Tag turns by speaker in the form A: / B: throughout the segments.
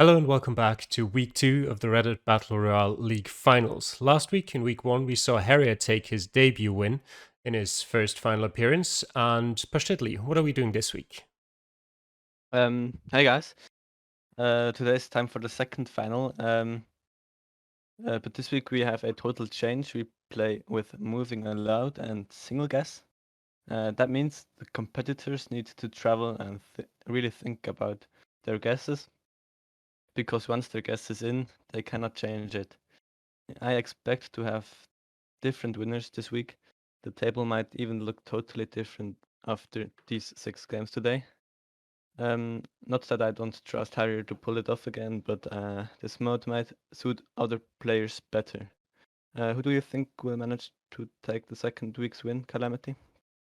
A: Hello and welcome back to week 2 of the Reddit Battle Royale League finals. Last week in week 1 we saw Harrier take his debut win in his first final appearance, and Pashtidli, what are we doing this week?
B: Hey guys. Today is time for the second final. But this week we have a total change. We play with moving allowed and single guess. That means the competitors need to travel and really think about their guesses, because once their guess is in, they cannot change it. I expect to have different winners this week. The table might even look totally different after these 6 games today. Not that I don't trust Harrier to pull it off again, but this mode might suit other players better. Who do you think will manage to take the second week's win, Calamity?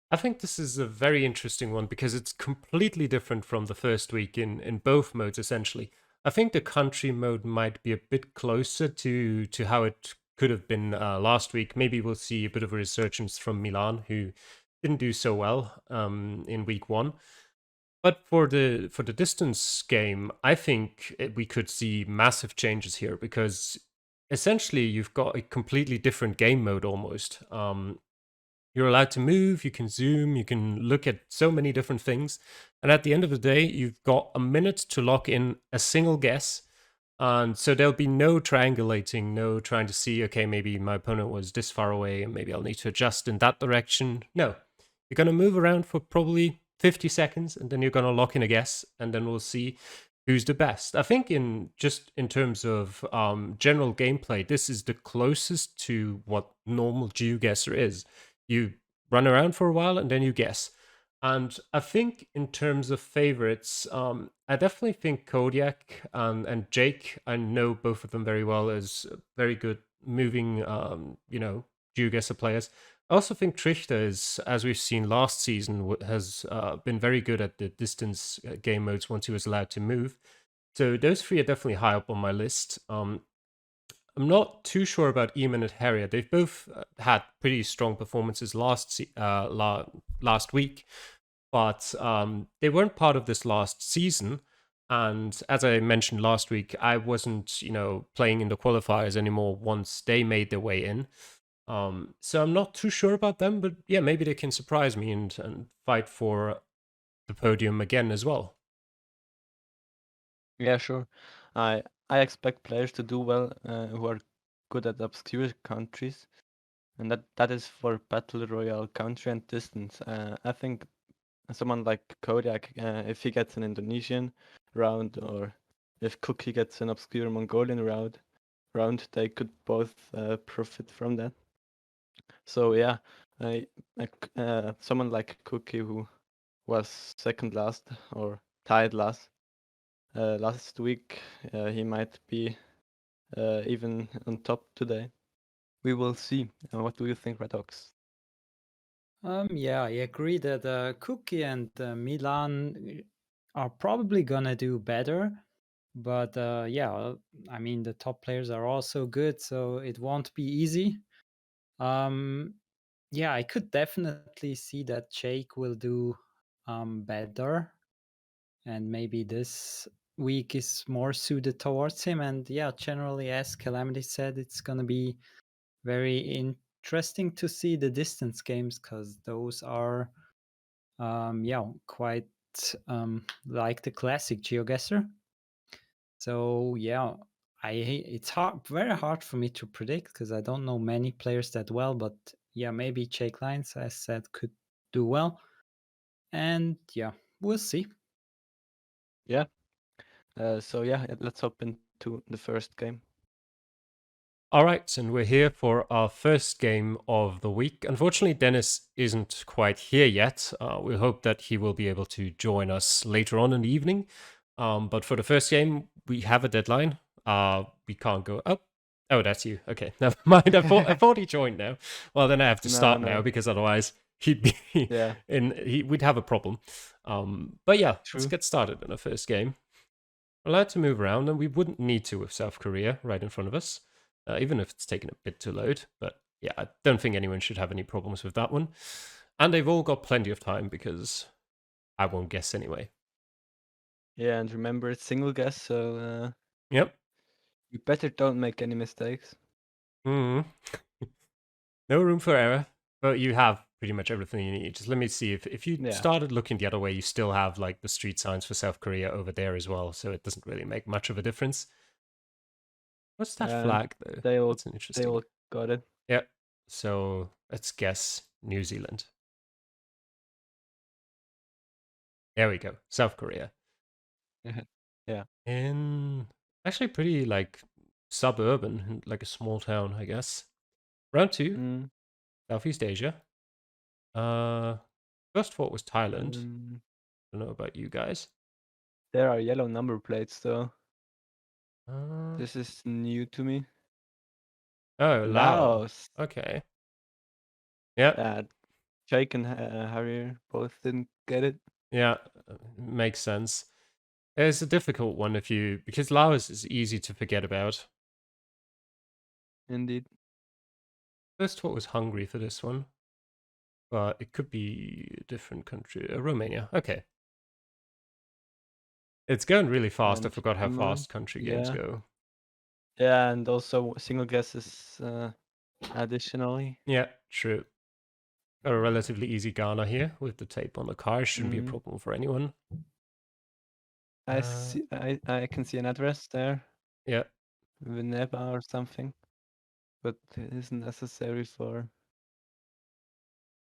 A: I think this is a very interesting one because it's completely different from the first week in both modes, essentially. I think the country mode might be a bit closer to how it could have been last week. Maybe we'll see a bit of a resurgence from Milan, who didn't do so well in week 1. But for the distance game, I think we could see massive changes here because essentially you've got a completely different game mode almost. You're allowed to move, you can zoom, you can look at so many different things. And at the end of the day, you've got a minute to lock in a single guess. And so there'll be no triangulating, no trying to see, okay, maybe my opponent was this far away and maybe I'll need to adjust in that direction. No, you're going to move around for probably 50 seconds and then you're going to lock in a guess and then we'll see who's the best. I think in terms of general gameplay, this is the closest to what normal Geoguessr is. You run around for a while and then you guess. And I think in terms of favorites, I definitely think Kodiak and Jake, I know both of them very well as very good moving, Geoguessr players. I also think Trichter is, as we've seen last season, has been very good at the distance game modes once he was allowed to move. So those three are definitely high up on my list. I'm not too sure about Eamon and Harrier. They've both had pretty strong performances last week, but they weren't part of this last season. And as I mentioned last week, I wasn't, playing in the qualifiers anymore once they made their way in. So I'm not too sure about them, but yeah, maybe they can surprise me and fight for the podium again as well.
B: Yeah, sure. I expect players to do well who are good at obscure countries, and that is for Battle Royale country and distance. I think someone like Kodiak, if he gets an Indonesian round, or if Cookie gets an obscure Mongolian round, they could both profit from that. So yeah, someone like Cookie, who was second last or tied last week, he might be even on top today. We will see. What do you think, Red Hawks?
C: Yeah, I agree that Cookie and Milan are probably gonna do better, but yeah, I mean the top players are also good, so it won't be easy. Um, yeah, I could definitely see that Jake will do better, and maybe this week is more suited towards him. And yeah, generally, as Calamity said, it's gonna be very interesting to see the distance games because those are yeah, quite like the classic GeoGuessr. So yeah, it's very hard for me to predict because I don't know many players that well. But yeah, maybe Jake Lyons, as I said, could do well, and yeah, we'll see.
B: Yeah. So yeah, let's hop into the first game.
A: All right, and we're here for our first game of the week. Unfortunately, Dennis isn't quite here yet. We hope that he will be able to join us later on in the evening. But for the first game, we have a deadline. We can't go. Oh, that's you. Okay, never mind. I thought he joined now. Well, then I have to
B: No,
A: start now
B: no.
A: because otherwise he'd be
B: Yeah,
A: we'd have a problem. But yeah, let's
B: true.
A: get started in the first game. We're allowed to move around, and we wouldn't need to with South Korea right in front of us, even if it's taken a bit to load. But yeah, I don't think anyone should have any problems with that one. And they've all got plenty of time because I won't guess anyway.
B: Yeah, and remember it's single guess, so
A: Yep.
B: You better don't make any mistakes.
A: No room for error, but you have pretty much everything you need. Just let me see if you
B: Yeah.
A: started looking the other way, you still have like the street signs for South Korea over there as well, so it doesn't really make much of a difference. What's that flag though?
B: They all
A: That's an interesting.
B: got it.
A: Yep. So let's guess New Zealand. There we go. South Korea.
B: Yeah.
A: In actually pretty like suburban, like a small town, I guess. Round 2,
B: Mm.
A: Southeast Asia. First thought was Thailand.
B: Um,
A: I don't know about you guys.
B: there are yellow number plates though.
A: Uh,
B: This is new to me.
A: oh, Laos.
B: Laos.
A: Okay. Yeah.
B: Jake and Harry both didn't get it.
A: Yeah. Makes sense. It's a difficult one because Laos is easy to forget about.
B: Indeed.
A: First thought was Hungary for this one, but it could be a different country. Romania. Okay. It's going really fast. I
B: And
A: forgot how
B: Finland,
A: fast country games
B: yeah.
A: go.
B: Yeah, and also single guesses additionally.
A: Yeah, true. Got a relatively easy Ghana here with the tape on the car. Shouldn't be a problem for anyone.
B: I see. I can see an address there.
A: Yeah.
B: Vineba or something, but it isn't necessary for.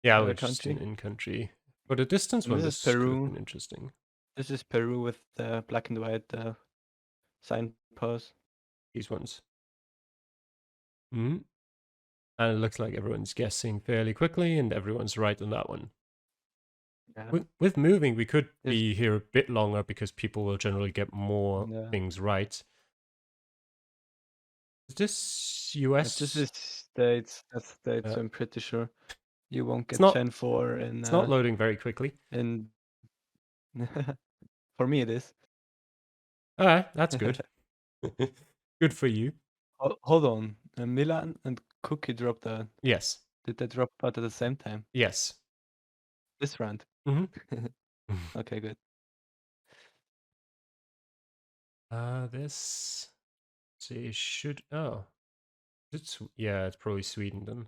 A: Yeah,
B: the
A: we're just
B: country.
A: in country. But the distance
B: And
A: one,
B: this is
A: this could have
B: Peru.
A: been interesting.
B: This is Peru with the black and white signpost.
A: These ones. Hmm. And it looks like everyone's guessing fairly quickly, and everyone's right on that one.
B: Yeah.
A: With moving, we could
B: Yes.
A: be here a bit longer because people will generally get more
B: Yeah.
A: things right. Is this US?
B: This is States. That's States. I'm pretty sure you won't get Gen 4 in.
A: It's not loading very quickly.
B: In for me, it is.
A: All right, that's good. Good for you.
B: Hold on. Milan and Cookie dropped out.
A: Yes.
B: Did they drop out at the same time?
A: Yes.
B: This round. Okay, good.
A: This. See, should. Oh. It's probably Sweden then.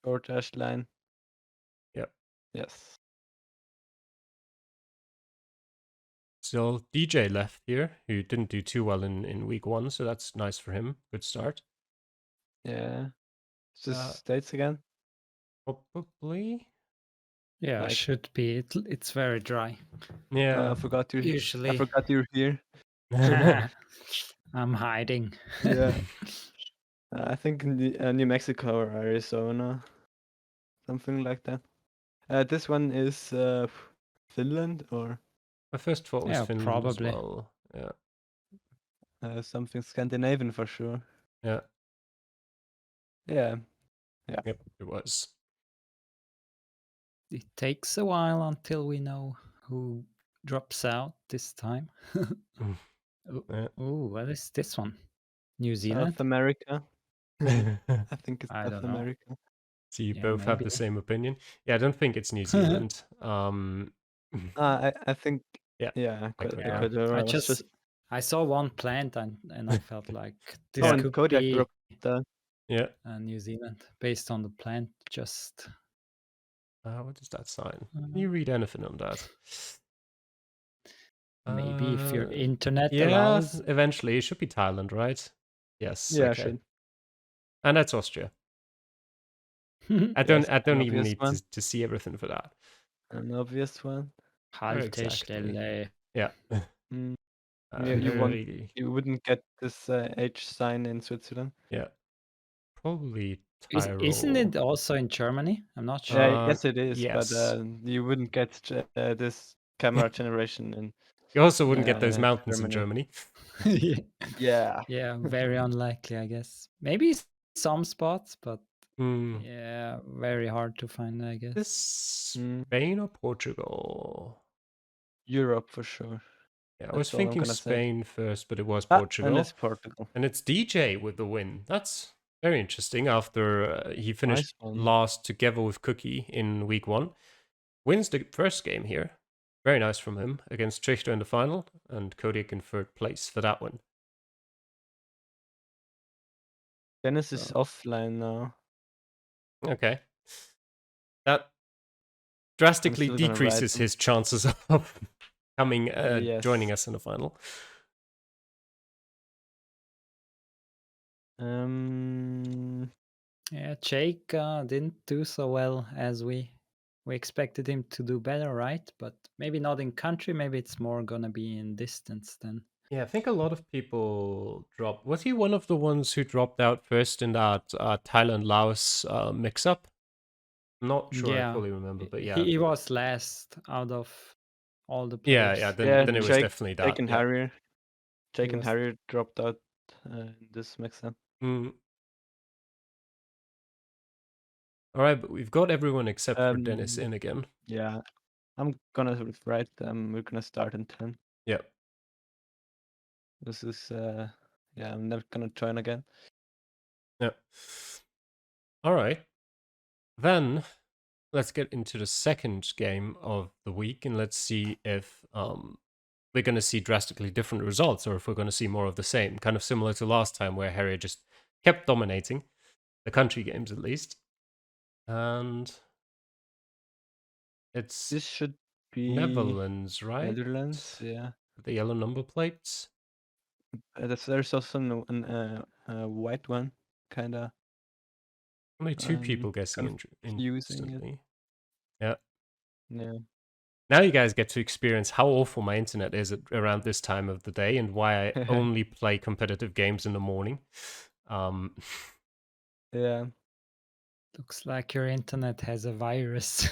B: Short dash line.
A: Yep.
B: Yes.
A: Still DJ left here, who didn't do too well in week 1, so that's nice for him. Good start.
B: Yeah. Is this States again?
A: Probably.
C: Yeah,
B: Like-
C: should be. It's very dry.
A: Yeah.
B: I forgot you're
C: Usually.
B: I forgot you're here.
C: I'm hiding.
B: Yeah. I think in New Mexico or Arizona, something like that. This one is Finland or
A: My first thought was
C: Yeah,
A: Finland
C: probably.
A: as well. Yeah.
B: something Scandinavian for sure.
A: Yeah.
B: Yeah.
A: Yep, it was.
C: It takes a while until we know who drops out this time.
A: Yeah.
C: Oh, what is this one? New Zealand?
B: South America. I think it's
C: I
B: South
C: don't know.
B: America.
A: So you
C: Yeah,
A: both have
C: maybe.
A: the same opinion? Yeah, I don't think it's New Zealand.
B: I think
A: Yeah, I could be wrong.
C: I saw one plant and I felt like this
A: Yeah.
C: could
B: Kodiak
C: be
B: dropped
A: Yeah.
C: New Zealand based on the plant. Just
A: What is that sign? Can you read anything on that?
C: maybe if your internet
A: Yeah,
C: allows.
A: eventually. It should be Thailand, right? Yes.
B: Yeah,
A: okay.
B: should.
A: And that's Austria. I don't even need to see everything for that.
B: An obvious one.
C: Haltestelle.
A: Yeah.
B: You wouldn't get this H sign in Switzerland.
A: Yeah. Probably Tyrol.
C: Isn't it also in Germany? I'm not sure.
B: Yes, it is.
A: Yes.
B: But you wouldn't get this camera generation in.
A: You also wouldn't get those mountains
B: Germany.
A: in Germany.
B: Yeah.
C: Yeah, very unlikely, I guess. Maybe some spots, but
A: Hmm.
C: yeah, very hard to find, I guess.
A: This Spain or Portugal?
B: Europe for sure.
A: Yeah, I was thinking Spain first, but it was Portugal.
B: And it's Portugal.
A: And it's DJ with the win. That's very interesting. After he finished last together with Cookie in week 1. Wins the first game here. Very nice from him against Trichter in the final, and Kodiak in third place for that one.
B: Dennis is
A: So-
B: offline now.
A: Okay. That drastically
B: still gonna write
A: decreases
B: them.
A: his chances of coming
B: Yes.
A: joining us in the final.
C: Yeah, Jake didn't do so well as we expected him to do better, right? But maybe not in country. Maybe it's more gonna be in distance then.
A: Yeah, I think a lot of people dropped. Was he one of the ones who dropped out first in that Thailand-Laos mix-up? I'm not sure I
C: Yeah,
A: fully remember, but yeah.
C: he was last out of all the
A: Yeah,
C: players.
A: yeah,
B: Yeah,
A: then it was
B: Jake,
A: definitely
B: Jake
A: that.
B: and
A: Yeah.
B: Harrier. Jake
C: He
B: and
C: was-
B: Harrier dropped out in this mix-up.
A: Mm. All right, but we've got everyone except for Dennis in again.
B: Yeah, I'm gonna write them. We're gonna start in 10.
A: Yeah.
B: This is yeah, I'm never gonna join again.
A: Yeah. All right. Then let's get into the second game of the week and let's see if we're going to see drastically different results or if we're going to see more of the same. Kind of similar to last time where Harry just kept dominating the country games at least. And it's
B: This should be
A: Netherlands, right?
B: Netherlands. Yeah.
A: The yellow number plates.
B: There's also a white one, kind of.
A: Only two people guessing
B: confusing it.
A: instantly. Yeah.
B: Yeah.
A: Now you guys get to experience how awful my internet is around this time of the day and why I only play competitive games in the morning.
B: Yeah.
C: Looks like your internet has a virus.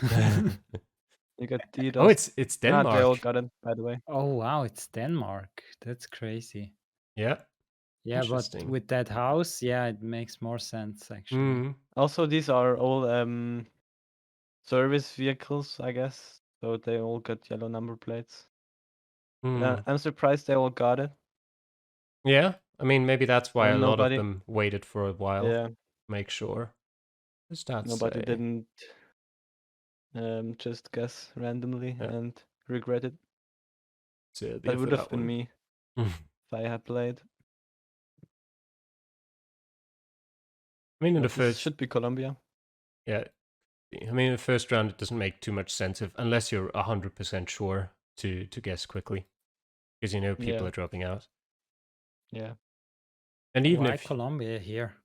B: You got DDoS.
A: Oh, it's Denmark.
B: They all got it, by the way.
C: Oh wow, it's Denmark. That's crazy.
A: Yeah.
C: Yeah, but with that house, yeah, it makes more sense actually.
B: Also, these are all service vehicles, I guess. So they all got yellow number plates. I'm surprised they all got it.
A: Yeah, I mean, maybe that's why a lot of
B: Nobody-
A: them waited for a while.
B: Yeah.
A: Make sure. What's that
B: Nobody
A: say?
B: didn't just guess randomly and regret it. That would have been me if I had played.
A: I mean, in
B: But
A: the
B: this
A: first
B: should be Colombia.
A: Yeah, I mean, in the first round, it doesn't make too much sense unless you're 100% sure to guess quickly, because you know people are dropping out.
B: Yeah.
A: And even
C: Why
A: if
C: Colombia here?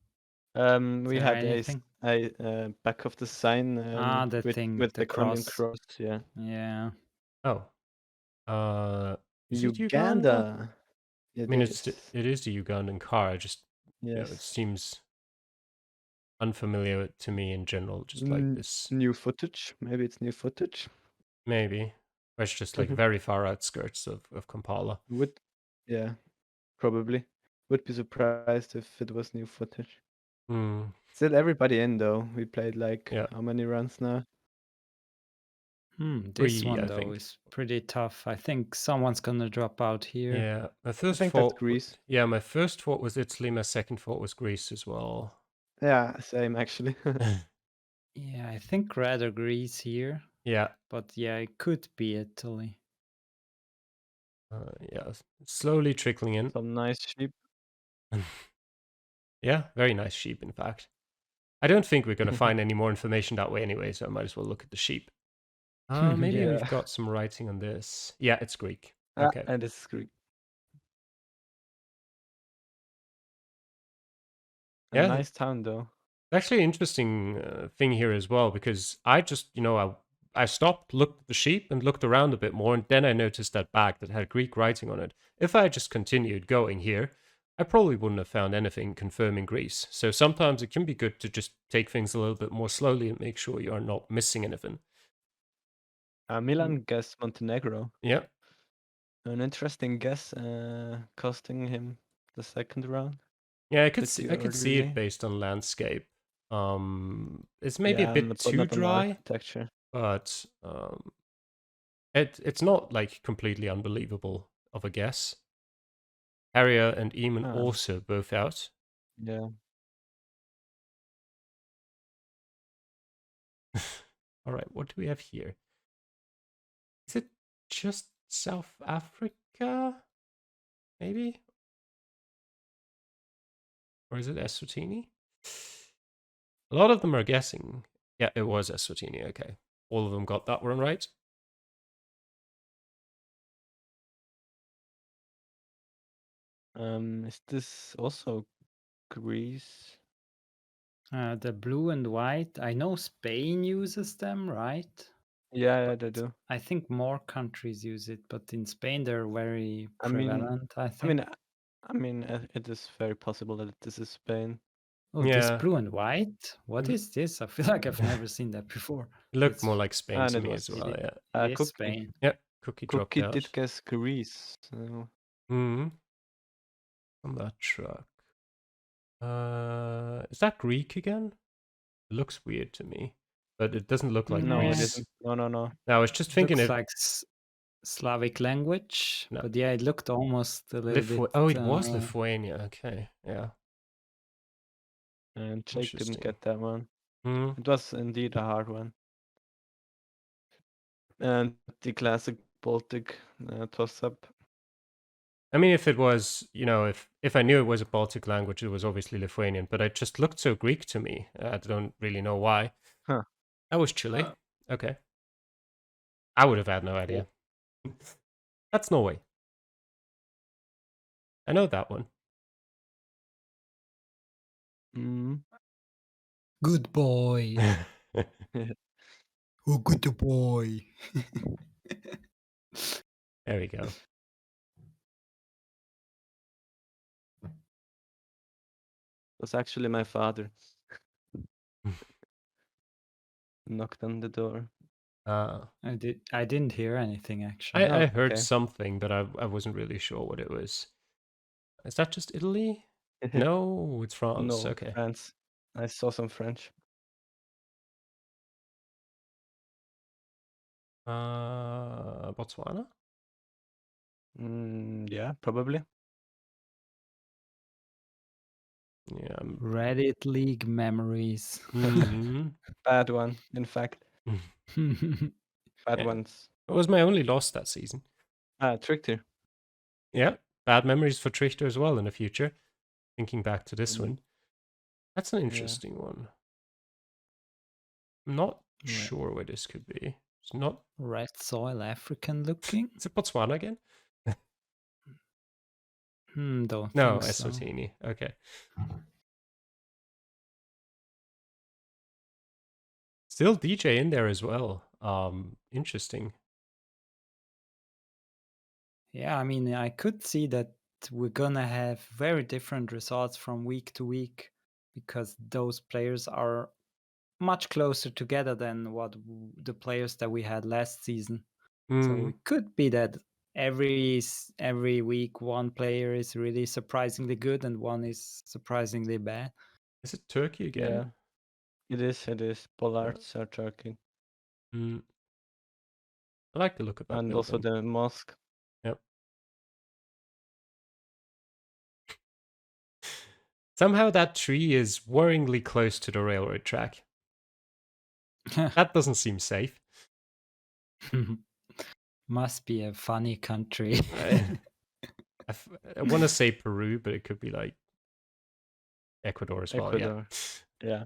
B: We had
C: anything?
B: a back of the sign
C: the
B: with,
C: thing,
B: with
C: the
B: Colombian
C: cross.
B: cross. Yeah.
C: Yeah.
A: Is it Uganda?
B: It
A: I mean,
B: is.
A: it is the Ugandan car. I just you know, it seems unfamiliar to me in general. Just like this
B: new footage. Maybe it's new footage.
A: Maybe. Or it's just like very far outskirts of Kampala.
B: Yeah, probably. Would be surprised if it was new footage. Still everybody in though. We played like how many runs now?
C: This one though is pretty tough. I think someone's gonna drop out here.
A: Yeah, my first
B: that's
A: thought
B: Greece.
A: Yeah, my first thought was Italy. My second thought was Greece as well.
B: Yeah, same actually.
C: Yeah, I think rather Greece here.
A: Yeah.
C: But yeah, it could be Italy.
A: Yeah, slowly trickling in.
B: Some nice sheep.
A: Yeah, very nice sheep, in fact. I don't think we're going to find any more information that way anyway, so I might as well look at the sheep. Maybe we've got some writing on this. Yeah, it's Greek. Okay.
B: And it's Greek.
A: Yeah,
B: nice town though.
A: Actually, interesting thing here as well, because I just, I stopped, looked at the sheep and looked around a bit more, and then I noticed that bag that had Greek writing on it. If I had just continued going here, I probably wouldn't have found anything confirming Greece. So sometimes it can be good to just take things a little bit more slowly and make sure you are not missing anything.
B: Milan guessed Montenegro.
A: Yeah.
B: An interesting guess, costing him the second round.
A: Yeah, I could see it based on landscape. It's maybe a bit too dry, but it's not like completely unbelievable of a guess. Harrier and Eamon also both out.
B: Yeah.
A: All right, what do we have here? Is it just South Africa? Maybe? Or is it Eswatini? A lot of them are guessing. Yeah, it was Eswatini. Okay. All of them got that one right.
B: Is this also Greece?
C: The blue and white. I know Spain uses them, right?
B: Yeah,
C: But
B: they do.
C: I think more countries use it, but in Spain they're very
B: I mean,
C: prevalent, I
B: I
C: think.
B: mean, it is very possible that this is Spain.
C: Oh, this
A: Yeah.
C: blue and white? What
A: L-
C: is this? I feel like I've never seen that before.
A: It looked
C: It's
A: more like Spain
B: And
A: to
B: it
A: me
B: was
A: as well, yeah.
C: it is
B: Cookie.
C: Spain.
A: Yeah, Cookie dropped
B: Cookie
A: out.
B: did guess Greece. So.
A: Hmm. On that truck. Is that Greek again? It looks weird to me, but it doesn't look like
B: No, it
A: Greece.
B: isn't. No.
A: No, I was just thinking
C: Looks
A: if
C: like Slavic language,
A: no,
C: but yeah, it looked almost a little bit.
A: oh, it was Lithuania. Okay, yeah,
B: And Jake didn't
A: interesting.
B: get that one.
A: Hmm.
B: It was indeed a hard one. And the classic Baltic toss-up.
A: I mean, if it was, if I knew it was a Baltic language, it was obviously Lithuanian, but it just looked so Greek to me. I don't really know why.
B: Huh.
A: That was Chile. Okay. I would have had no idea. That's Norway. I know that one.
B: Mm.
C: Good boy. Oh, good boy.
A: There we go.
B: Was actually my father. Knocked on the door.
C: I didn't hear anything actually.
A: I heard
B: Okay.
A: something, but I wasn't really sure what it was. Is that just Italy? No, it's France.
B: No,
A: Okay.
B: France. I saw some French.
A: Botswana?
B: Yeah, probably.
A: Yeah.
C: Reddit League memories.
A: Mhm.
B: Bad one, in fact. Bad
A: Yeah.
B: ones.
A: It was my only loss that season.
B: Tricked.
A: Yeah. Bad memories for Trichter as well in the future. Thinking back to this
B: Mm.
A: one. That's an interesting one. I'm not sure where this could be. It's not.
C: Red soil African looking?
A: Is it Botswana again?
C: Don't
A: No,
C: think so.
A: Eswatini. Okay. Still DJ in there as well. Interesting.
C: Yeah, I mean, I could see that we're gonna have very different results from week to week because those players are much closer together than the players that we had last season. So it could be that every week one player is really surprisingly good and one is surprisingly bad.
A: Is it Turkey again?
B: Yeah, it is. Bollards are Turkey.
A: I like the look of that
B: And
A: building.
B: also the mosque.
A: Yep. Somehow that tree is worryingly close to the railroad track. That doesn't seem safe.
C: Must be a funny country.
A: I want to say Peru, but it could be like Ecuador as well.
B: Ecuador. Yeah.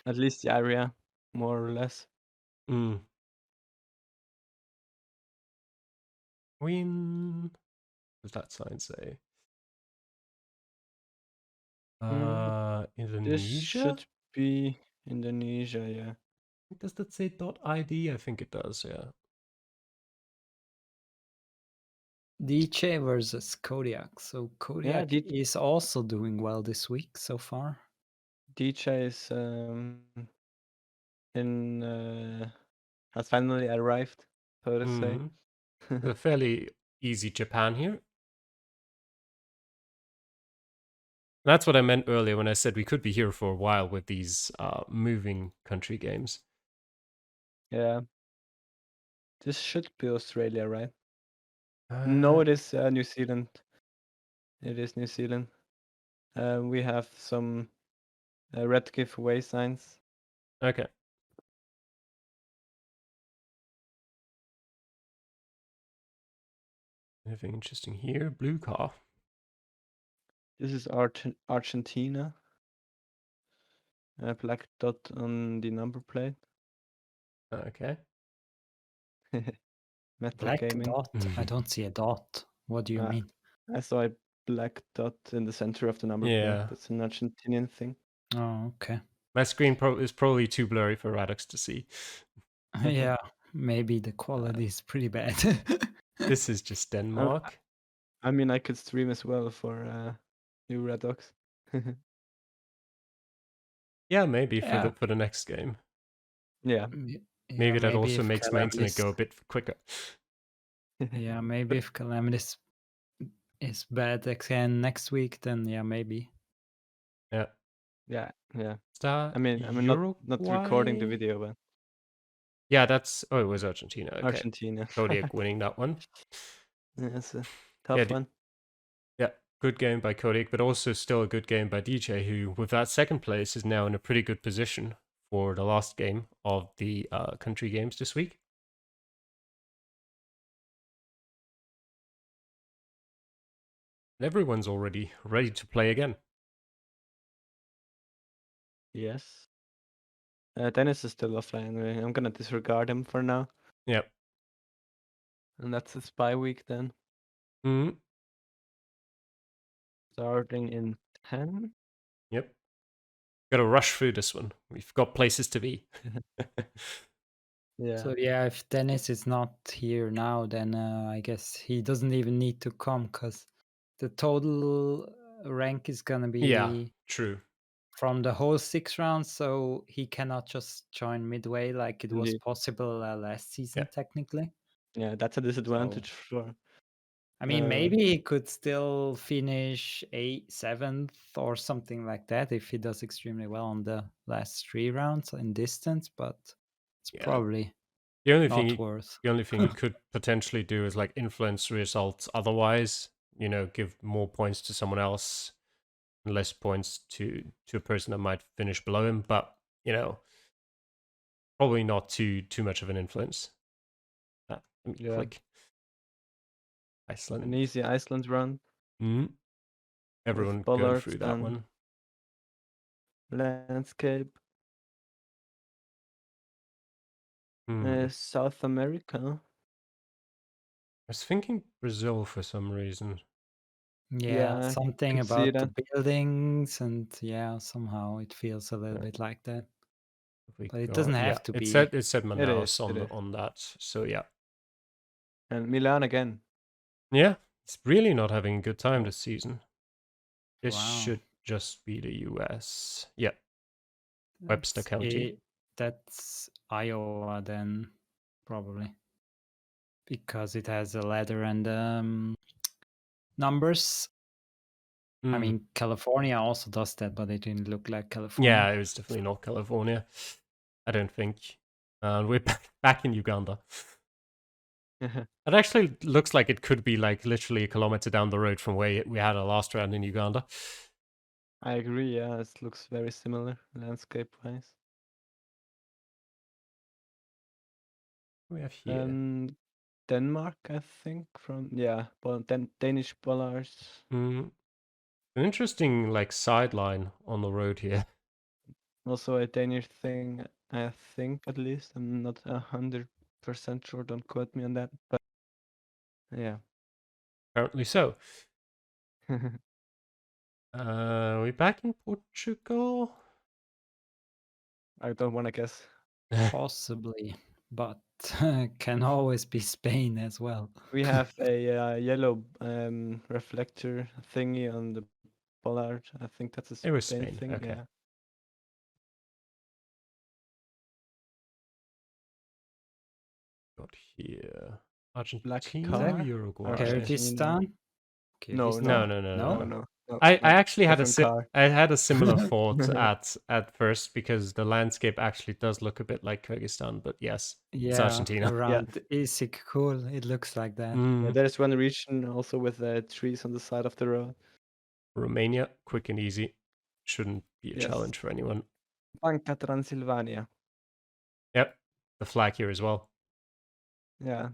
B: At least the area, more or less.
A: What does that sign say? Indonesia?
B: This should be Indonesia, yeah.
A: Does that say .id? I think it does, yeah.
C: DJ versus Kodiak. So Kodiak is also doing well this week so far.
B: DJ is has finally arrived, so to say.
A: A fairly easy Japan here. That's what I meant earlier when I said we could be here for a while with these moving country games.
B: Yeah. This should be Australia, right? No, it is New Zealand. It is New Zealand. We have some red giveaway signs.
A: Okay. Anything interesting here? Blue car.
B: This is Argentina. A black dot on the number plate.
A: Okay.
B: Metal
C: Black
B: gaming.
C: dot? I don't see a dot. What do you
B: Ah.
C: mean?
B: I saw a black dot in the center of the number
A: Yeah.
B: plate. That's an Argentinian thing.
C: Oh, okay.
A: My screen is probably too blurry for Radux to see.
C: Yeah, maybe the quality is pretty bad.
A: This is just Denmark.
B: I mean, I could stream as well for new Redux.
A: Yeah, maybe
C: Yeah.
A: for the next game.
B: Yeah.
A: Maybe that also
C: if
A: makes my internet
C: Calamities-
A: go a bit quicker.
C: Yeah, maybe if Calamities is bad again next week, then yeah, maybe.
A: Yeah.
B: Yeah.
A: Star
B: I mean, I'm not recording the video, but
A: Yeah, that's it was Argentina. Okay.
B: Argentina.
A: Kodiak winning that one.
B: That's a tough one.
A: Yeah, good game by Kodiak, but also still a good game by DJ, who with that second place is now in a pretty good position for the last game of the country games this week. And everyone's already ready to play again.
B: Yes. Dennis is still offline. I'm gonna disregard him for now.
A: Yep.
B: And that's a spy week then.
A: Hmm.
B: Starting in 10.
A: Yep. Got to rush through this one. We've got places to be.
B: Yeah.
C: So yeah, if Dennis is not here now, then I guess he doesn't even need to come because the total rank is gonna be
A: Yeah, true.
C: from the whole 6 rounds, so he cannot just join midway like it was
B: Indeed.
C: possible last season, technically.
B: Yeah, that's a disadvantage for.
C: I mean, maybe he could still finish 8th, 7th, or something like that if he does extremely well on the last 3 rounds in distance, but it's probably
A: The only
C: not worth.
A: The only thing you could potentially do is like influence results otherwise, give more points to someone else and less points to a person that might finish below him, but probably not too much of an influence. Let me click Iceland.
B: An easy Iceland run.
A: Everyone going through that one.
B: Landscape. South America.
A: I was thinking Brazil for some reason.
C: Yeah, something
B: could see
C: about the buildings, and somehow it feels a little bit like that. But it doesn't have to be.
A: It said Manaus on that, so yeah.
B: And Milan again.
A: Yeah, it's really not having a good time this season. This should just be the US. Yeah. Webster County.
C: That's Iowa then, probably. Because it has a ladder and numbers. I mean, California also does that, but it didn't look like California.
A: Yeah, it was definitely not California. I don't think. We're back in Uganda. It actually looks like it could be like literally a kilometer down the road from where we had our last round in Uganda.
B: I agree, yeah, it looks very similar landscape-wise.
A: We have here.
B: Denmark, I think, Danish bollards.
A: An interesting like sideline on the road here.
B: Also a Danish thing, I think, at least. I'm not 100% sure, don't quote me on that, but yeah.
A: Apparently so. We back in Portugal?
B: I don't want to guess.
C: Possibly, but can always be Spain as well.
B: We have a yellow reflector thingy on the bollard. I think that's a Spain thing.
A: Okay.
B: Yeah.
A: Got here Argentina,
B: Black
A: Uruguay.
C: Kyrgyzstan?
A: No. I actually had a similar thought at first because the landscape actually does look a bit like Kyrgyzstan, but yes, it's Argentina.
C: Around Isikul, it looks like that.
B: Yeah, there's one region also with trees on the side of the road.
A: Romania, quick and easy. Shouldn't be a challenge for anyone.
B: Banca Transilvania.
A: Yep, the flag here as well.
B: Yeah.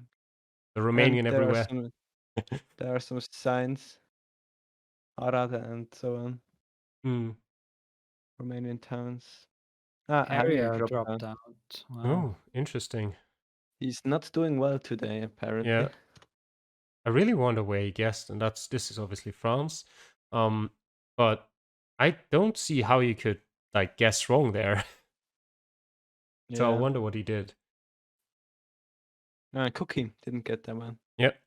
A: The Romanian everywhere.
B: There are some signs. Arad and so on. Romanian towns. Harrier
C: Harrier
B: dropped
C: dropped
B: out.
C: out. Wow.
A: Oh, interesting.
B: He's not doing well today, apparently.
A: Yeah. I really wonder where he guessed, and this is obviously France. But I don't see how you could like guess wrong there. So I
B: Yeah.
A: wonder what he did.
B: Cookie didn't get that one.
A: Yep.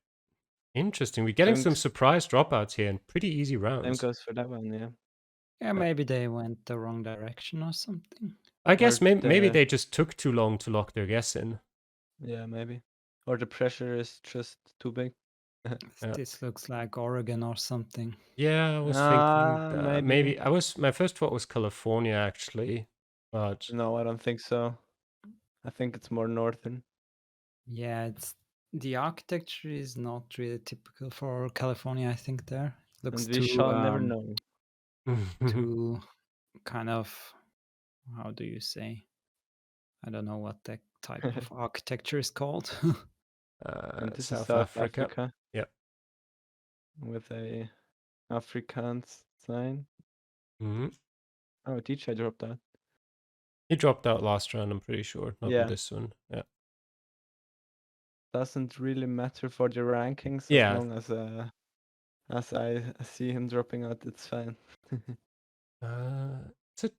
A: Interesting. We're getting
B: Same
A: some
B: s-
A: surprise dropouts here and pretty easy
B: Same
A: rounds.
B: goes for that one, yeah.
C: Yeah, maybe they went the wrong direction or something.
A: I guess
B: Or
A: maybe
B: the-
A: they just took too long to lock their guess in.
B: Yeah, maybe. Or the pressure is just too big.
A: Yeah.
C: This looks like Oregon or something.
A: Yeah, I was thinking
B: maybe.
A: maybe my first thought was California actually, but
B: No, I don't think so. I think it's more northern.
C: Yeah, it's the architecture is not really typical for California, I think there. Looks
B: And we
C: too
B: shall never know.
C: too kind of, how do you say? I don't know what that type of architecture is called.
B: And this is
A: South
B: South
A: Africa.
B: Africa.
A: Yep.
B: With a Afrikaans sign.
A: Hmm.
B: Oh, DJ dropped out.
A: He dropped out last round, I'm pretty sure. Not
B: Yeah.
A: in this one. Yeah.
B: Doesn't really matter for the rankings
A: Yeah.
B: as long as I see him dropping out, it's fine.
A: Is it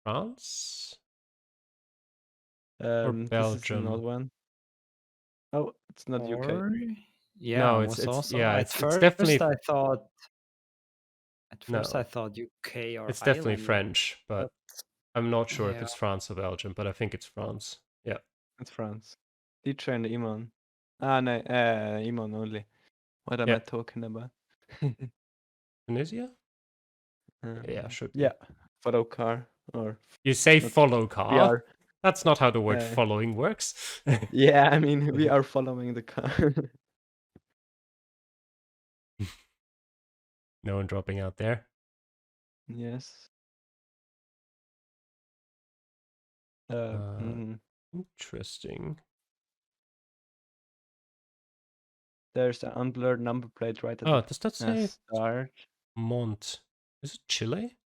A: France?
B: This is an
A: Belgium?
B: odd one. Oh, it's not UK.
C: Or yeah,
A: No,
C: I
A: it's
C: was also
A: yeah,
C: at
A: it's
C: first
A: definitely
C: I thought
A: no,
C: I thought UK or
A: it's definitely
C: Ireland,
A: French, but I'm not sure if
C: yeah.
A: it's France or Belgium, but I think it's France. Yeah.
B: It's France. DJ and Iman. No, Iman only. What am
A: Yeah.
B: I talking about?
A: Tunisia? Yeah, should be.
B: Yeah, follow car or
A: You say
B: not-
A: follow
B: we
A: car.
B: are.
A: That's not how the word
B: Uh,
A: following works.
B: Yeah, I mean we are following the car.
A: No one dropping out there.
B: Yes.
A: Interesting.
B: There's an unblurred number plate right at
A: Oh,
B: the
A: does that say
B: start.
A: Mont? Is it Chile?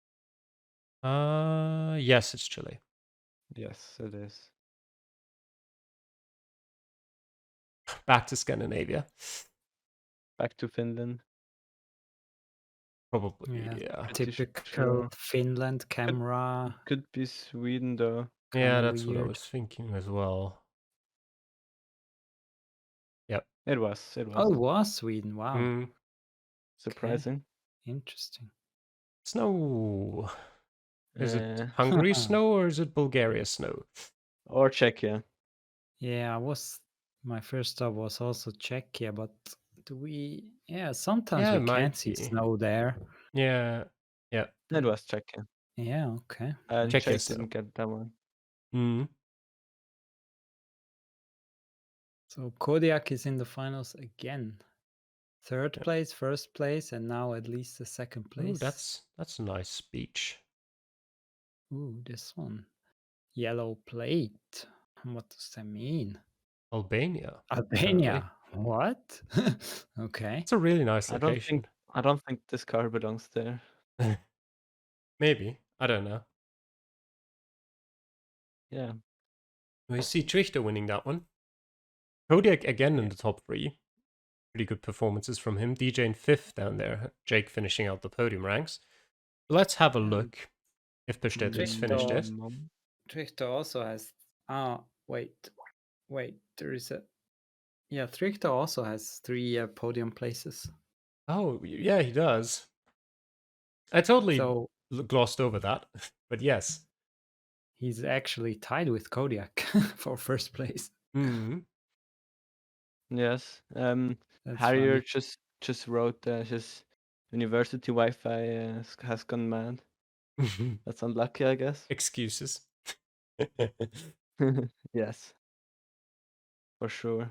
A: Yes, it's Chile.
B: Yes, it is.
A: Back to Scandinavia.
B: Back to Finland.
A: Probably,
C: Yeah.
A: yeah.
B: Pretty
C: Typical
B: sure.
C: Finland camera.
B: Could be Sweden though.
A: Yeah,
C: Kinda
A: that's what I
C: weird.
A: was thinking as well. Yep.
B: It was.
C: Oh, it was Sweden. Wow.
A: Mm.
B: Surprising.
C: Interesting.
A: Snow. Is it
B: Uh,
A: Hungary snow or is it Bulgaria snow?
B: Or Czechia.
C: Yeah, my first stop was also Czechia, but sometimes
A: Yeah, it
C: we
A: might
C: can't see
A: be.
C: snow there.
A: Yeah. Yeah.
B: It was Czechia.
C: Yeah, okay.
B: And
A: Czechia
B: Czech
A: snow.
B: didn't get that one.
A: Mm.
C: So Kodiak is in the finals again. Third place, first place, and now at least the second place.
A: Oh, that's a nice speech.
C: Ooh, this one. Yellow plate. What does that mean?
A: Albania.
C: Albania. What? Okay.
A: It's a really nice
B: I
A: location.
B: don't think this car belongs there.
A: Maybe. I don't know.
B: Yeah.
A: We see Trichter winning that one. Kodiak again in the top 3. Pretty good performances from him. DJ in 5th down there. Jake finishing out the podium ranks. Let's have a look if Pestetis finished it.
C: Trichter also has. Wait. There is a. Yeah, Trichter also has 3 podium places.
A: Oh, yeah, he does. I totally
C: So
A: glossed over that, but yes.
C: he's actually tied with Kodiak for first place.
A: Mm.
B: Yes.
C: That's
B: Harrier
C: funny.
B: just wrote his university Wi-Fi has gone mad. That's unlucky, I guess.
A: Excuses.
B: Yes. For sure.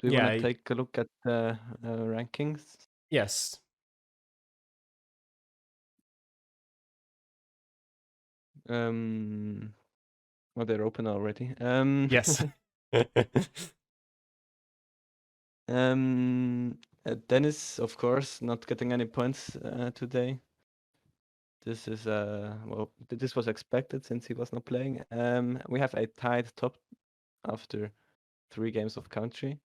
B: Do you
A: Yeah,
B: want to take a look at the rankings?
A: Yes.
B: Well, they're open already.
A: Yes.
B: Dennis, of course, not getting any points today. This is well, this was expected since he was not playing. We have a tied top after 3 games of country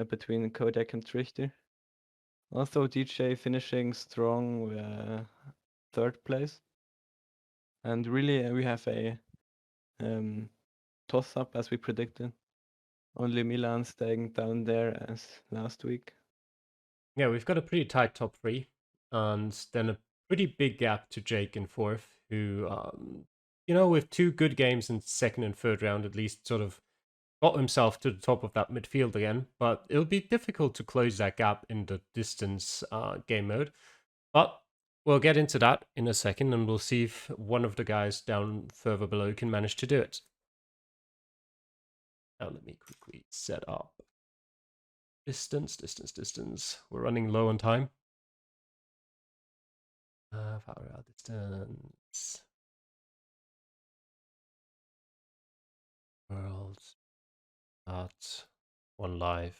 B: between Kodiak and Trichter. Also, DJ finishing strong, 3rd place. And really, we have a toss-up as we predicted. Only Milan staying down there as last week.
A: Yeah, we've got a pretty tight top 3, and then a pretty big gap to Jake in 4th, who, with 2 good games in 2nd and 3rd round, at least sort of got himself to the top of that midfield again. But it'll be difficult to close that gap in the distance game mode. But we'll get into that in a second, and we'll see if one of the guys down further below can manage to do it. Now let me quickly set up distance. We're running low on time. Power out distance. World. Start. 1 live.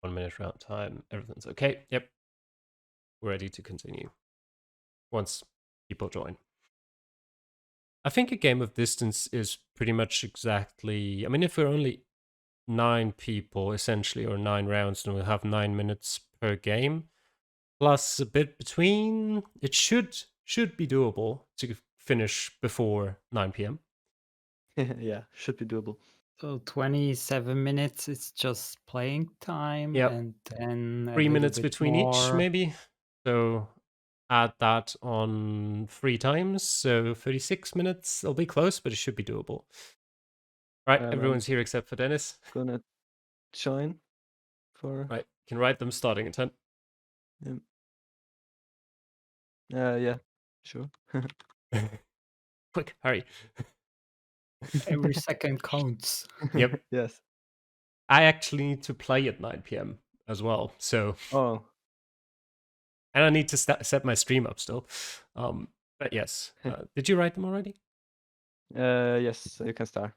A: 1 minute round time. Everything's okay. Yep. We're ready to continue once people join. I think a game of distance is pretty much exactly... I mean, if we're only 9 people, essentially, or 9 rounds, then we'll have 9 minutes per game, plus a bit between. It should be doable to finish before 9 p.m.
B: Yeah, should be doable.
C: So 27 minutes, it's just playing time,
A: Yep.
C: and then
A: 3 minutes between each,
C: more.
A: maybe. So add that on 3 times, so 36 minutes. It'll be close, but it should be doable. Right, everyone's here except for Dennis.
B: Gonna join for...
A: Right, can write them starting at 10.
B: Yeah, sure.
A: Quick, hurry.
C: Every second counts.
A: Yep.
B: Yes.
A: I actually need to play at 9 p.m. as well, so...
B: Oh.
A: And I need to set my stream up still. But yes. Did you write them already?
B: Yes, you can start.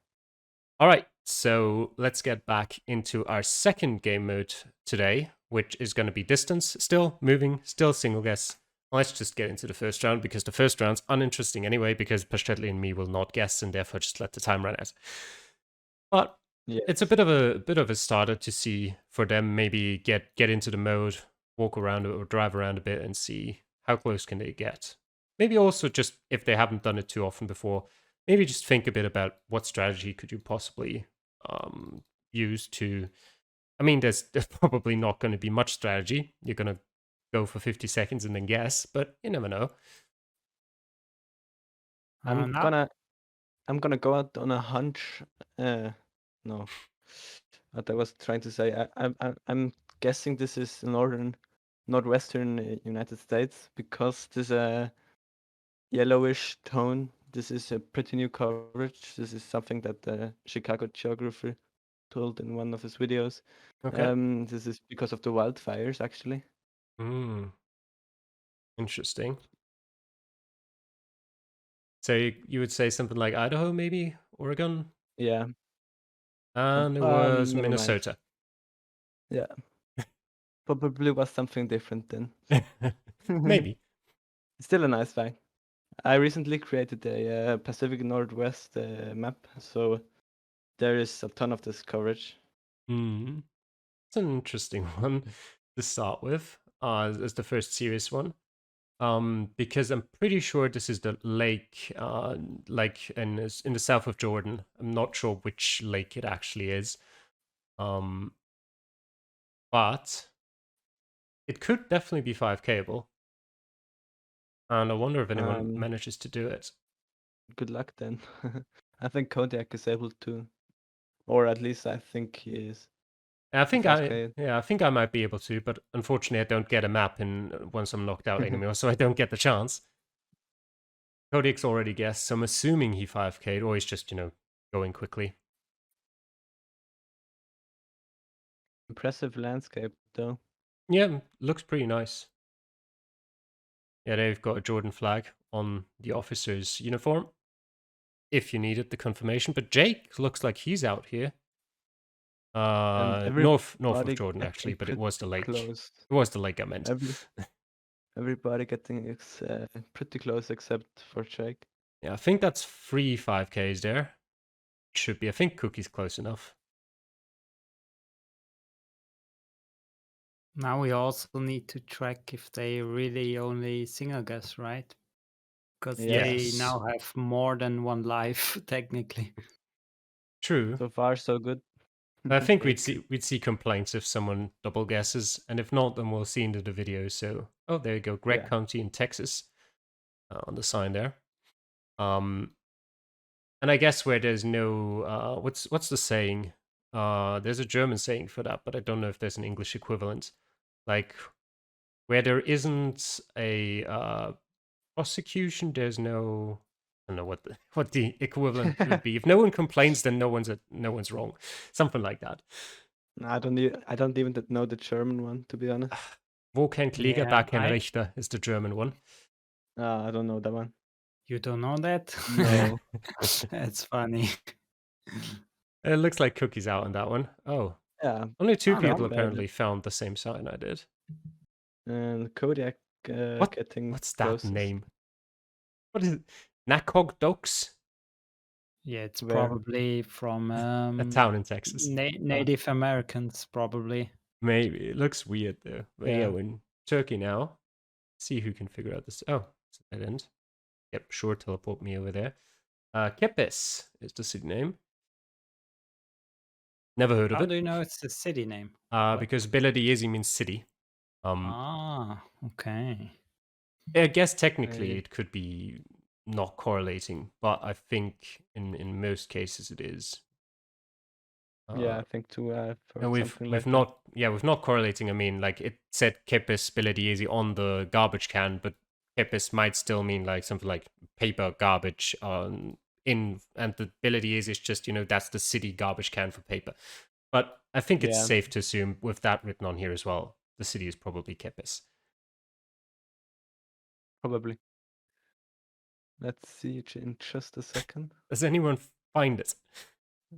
A: All right, so let's get back into our second game mode today, which is going to be distance. Still moving, still single guess. Let's just get into the first round, because the first round's uninteresting anyway, because Pashtetli and me will not guess, and therefore just let the time run out. But
B: yes,
A: it's a bit of a starter to see for them. Maybe get into the mode, walk around or drive around a bit, and see how close can they get. Maybe also just, if they haven't done it too often before, maybe just think a bit about what strategy could you possibly use to... I mean, there's probably not going to be much strategy. You're going to go for 50 seconds and then guess, but you never know.
B: I'm gonna go out on a hunch. No, what I was trying to say. I'm guessing this is northwestern United States, because this yellowish tone. This is a pretty new coverage. This is something that the Chicago Geographer told in one of his videos.
A: Okay.
B: This is because of the wildfires, actually.
A: Interesting. So you would say something like Idaho, maybe? Oregon?
B: Yeah.
A: And it was Minnesota.
B: Yeah. Probably was something different then.
A: Maybe.
B: Still a nice fact. I recently created a Pacific Northwest map, so there is a ton of this coverage.
A: It's an interesting one to start with, as the first serious one. Because I'm pretty sure this is the lake, like in the south of Jordan. I'm not sure which lake it actually is. But it could definitely be 5Kable. And I wonder if anyone manages to do it.
B: Good luck then. I think Kodiak is able to, or at least I think he is.
A: I think I might be able to, but unfortunately I don't get a map once I'm knocked out anymore, so I don't get the chance. Kodiak's already guessed, so I'm assuming he 5K'd, or he's just, going quickly.
B: Impressive landscape, though.
A: Yeah, looks pretty nice. Yeah, they've got a Jordan flag on the officer's uniform, if you needed the confirmation. But Jake looks like he's out here. North of Jordan, actually, but it was the lake.
B: Close.
A: It was the lake I meant.
B: Everybody getting pretty close except for Jake.
A: Yeah, I think that's 3 5Ks there. Should be. I think Cookie's close enough.
C: Now we also need to track if they really only single guess, right? Because they
A: Yes.
C: now have more than one life, technically.
A: True.
B: So far, so good.
A: I think
C: Yeah,
A: we'd see complaints if someone double guesses, and if not, then we'll see into the video. So, oh, there you go, Gregg
B: Yeah.
A: County in Texas, on the sign there. And I guess where there's no, what's the saying? There's a German saying for that, but I don't know if there's an English equivalent. Like where there isn't a prosecution, there's no. I don't know what the equivalent would be. If no one complains, then no one's wrong. Something like that.
B: I don't even know the German one, to be honest.
A: Wo kein Kläger,
C: Yeah,
A: da kein Richter is the German one.
B: I don't know that one.
C: You don't know that?
B: No.
C: That's funny.
A: It looks like Cookie's out on that one. Oh,
B: Yeah.
A: only two
C: Oh,
A: people
C: no.
A: apparently found the same sign I did.
B: And Kodiak getting
A: What's that
B: closest.
A: name? What is it? Nakog Dokes?
C: Yeah, it's
B: Where?
C: probably from
A: A town in Texas.
C: Native Americans, probably.
A: Maybe. It looks weird though. But yeah,
B: Yeah.
A: we're in Turkey now. See who can figure out this. Oh, it's a dead end. Yep, sure, teleport me over there. Kepes is the city name. Never heard of
C: How
A: it.
C: do you know it's the city name? What?
A: Because Belediyesi means city.
C: Okay.
A: I guess technically
B: Maybe.
A: it could be not correlating, but I think in most cases it is.
B: Yeah, I think too.
A: And we've not correlating. I mean, like it said Kepes Belediyesi on the garbage can, but Kepes might still mean like something like paper garbage and the Belediyesi is just, that's the city garbage can for paper. But I think it's
B: Yeah.
A: safe to assume with that written on here as well, the city is probably Kepes.
B: Probably. Let's see in just a second.
A: Does anyone find it?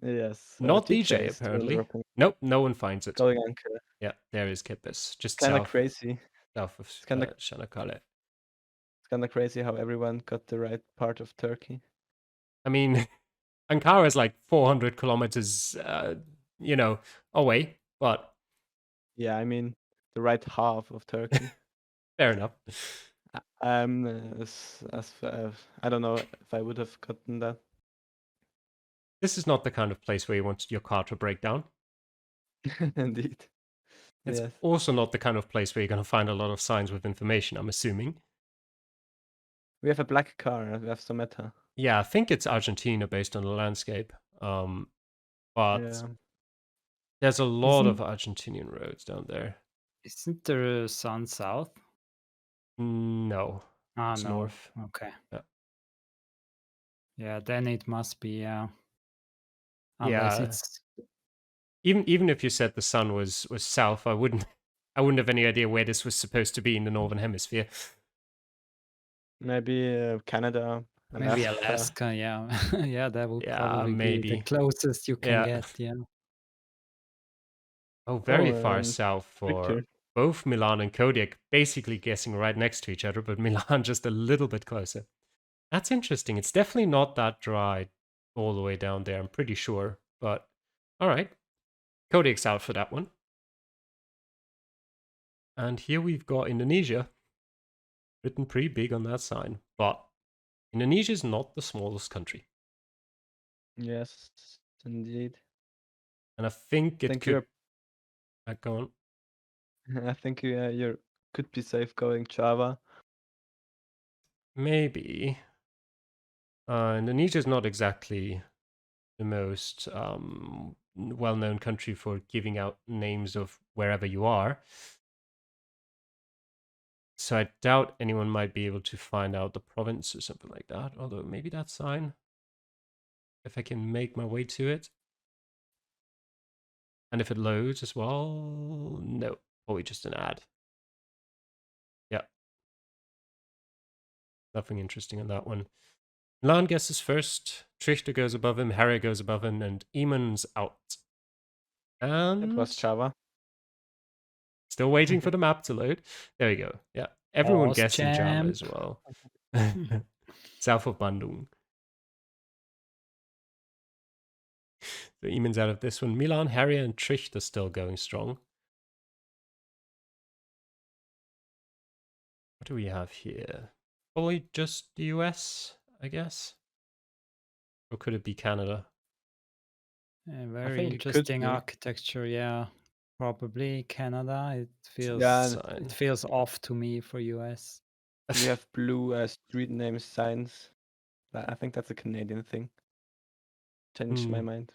B: Yes.
A: Not
B: DJ
A: DJ
B: is still
A: apparently.
B: dropping.
A: Nope, no one finds it.
B: Going anchor.
A: Yeah, there is Kepes, just
B: Kind of
A: south
B: crazy.
A: of
B: kinda-
A: Çanakkale.
B: It's kind of crazy how everyone got the right part of Turkey.
A: I mean, Ankara is like 400 kilometers, away, but
B: Yeah, I mean the right half of Turkey.
A: fair enough.
B: I don't know if I would have gotten that.
A: This is not the kind of place where you want your car to break down.
B: Indeed.
A: It's
B: Yes.
A: also not the kind of place where you're going to find a lot of signs with information, I'm assuming.
B: We have a black car. We have some meta.
A: Yeah, I think it's Argentina based on the landscape. But
B: Yeah.
A: there's a lot of Argentinian roads down there.
C: Isn't the sun south?
A: No, it's
C: no.
A: north.
C: Okay.
A: Yeah.
C: Yeah, then it must be, yeah. Unless
A: Yeah.
C: it's
A: Even if you said the sun was south, I wouldn't have any idea where this was supposed to be in the northern hemisphere.
B: Maybe Canada.
C: maybe Alaska, yeah. Yeah, that would
A: Yeah,
C: probably be the
A: maybe.
C: closest you can get, yeah.
A: Oh, very
B: Oh,
A: far south for
B: Victor.
A: both Milan and Kodiak, basically guessing right next to each other, but Milan just a little bit closer. That's interesting. It's definitely not that dry all the way down there, I'm pretty sure. But all right. Kodiak's out for that one. And here we've got Indonesia, written pretty big on that sign. But Indonesia is not the smallest country.
B: Yes, indeed.
A: And I think it could... Go on.
B: I think you could be safe going Java.
A: Maybe. Indonesia is not exactly the most well-known country for giving out names of wherever you are. So I doubt anyone might be able to find out the province or something like that. Although maybe that sign, if I can make my way to it. And if it loads as well, no, probably just an ad. Yeah. Nothing interesting on that one. Milan guesses first, Trichter goes above him, Harry goes above him, and Eamon's out. And
B: It was Java.
A: still waiting for the map to load. There we go. Yeah. Everyone guessing Java
C: Champ.
A: as well. South of Bandung. So Eamon's out of this one. Milan, Harrier, and Tricht are still going strong. What do we have here? Probably just the US, I guess. Or could it be Canada?
C: Very
B: think it could
C: interesting
B: be.
C: architecture. Yeah, probably Canada. It
B: Yeah,
C: feels off to me for US.
B: we have blue street name signs. I think that's a Canadian thing. Changed my mind.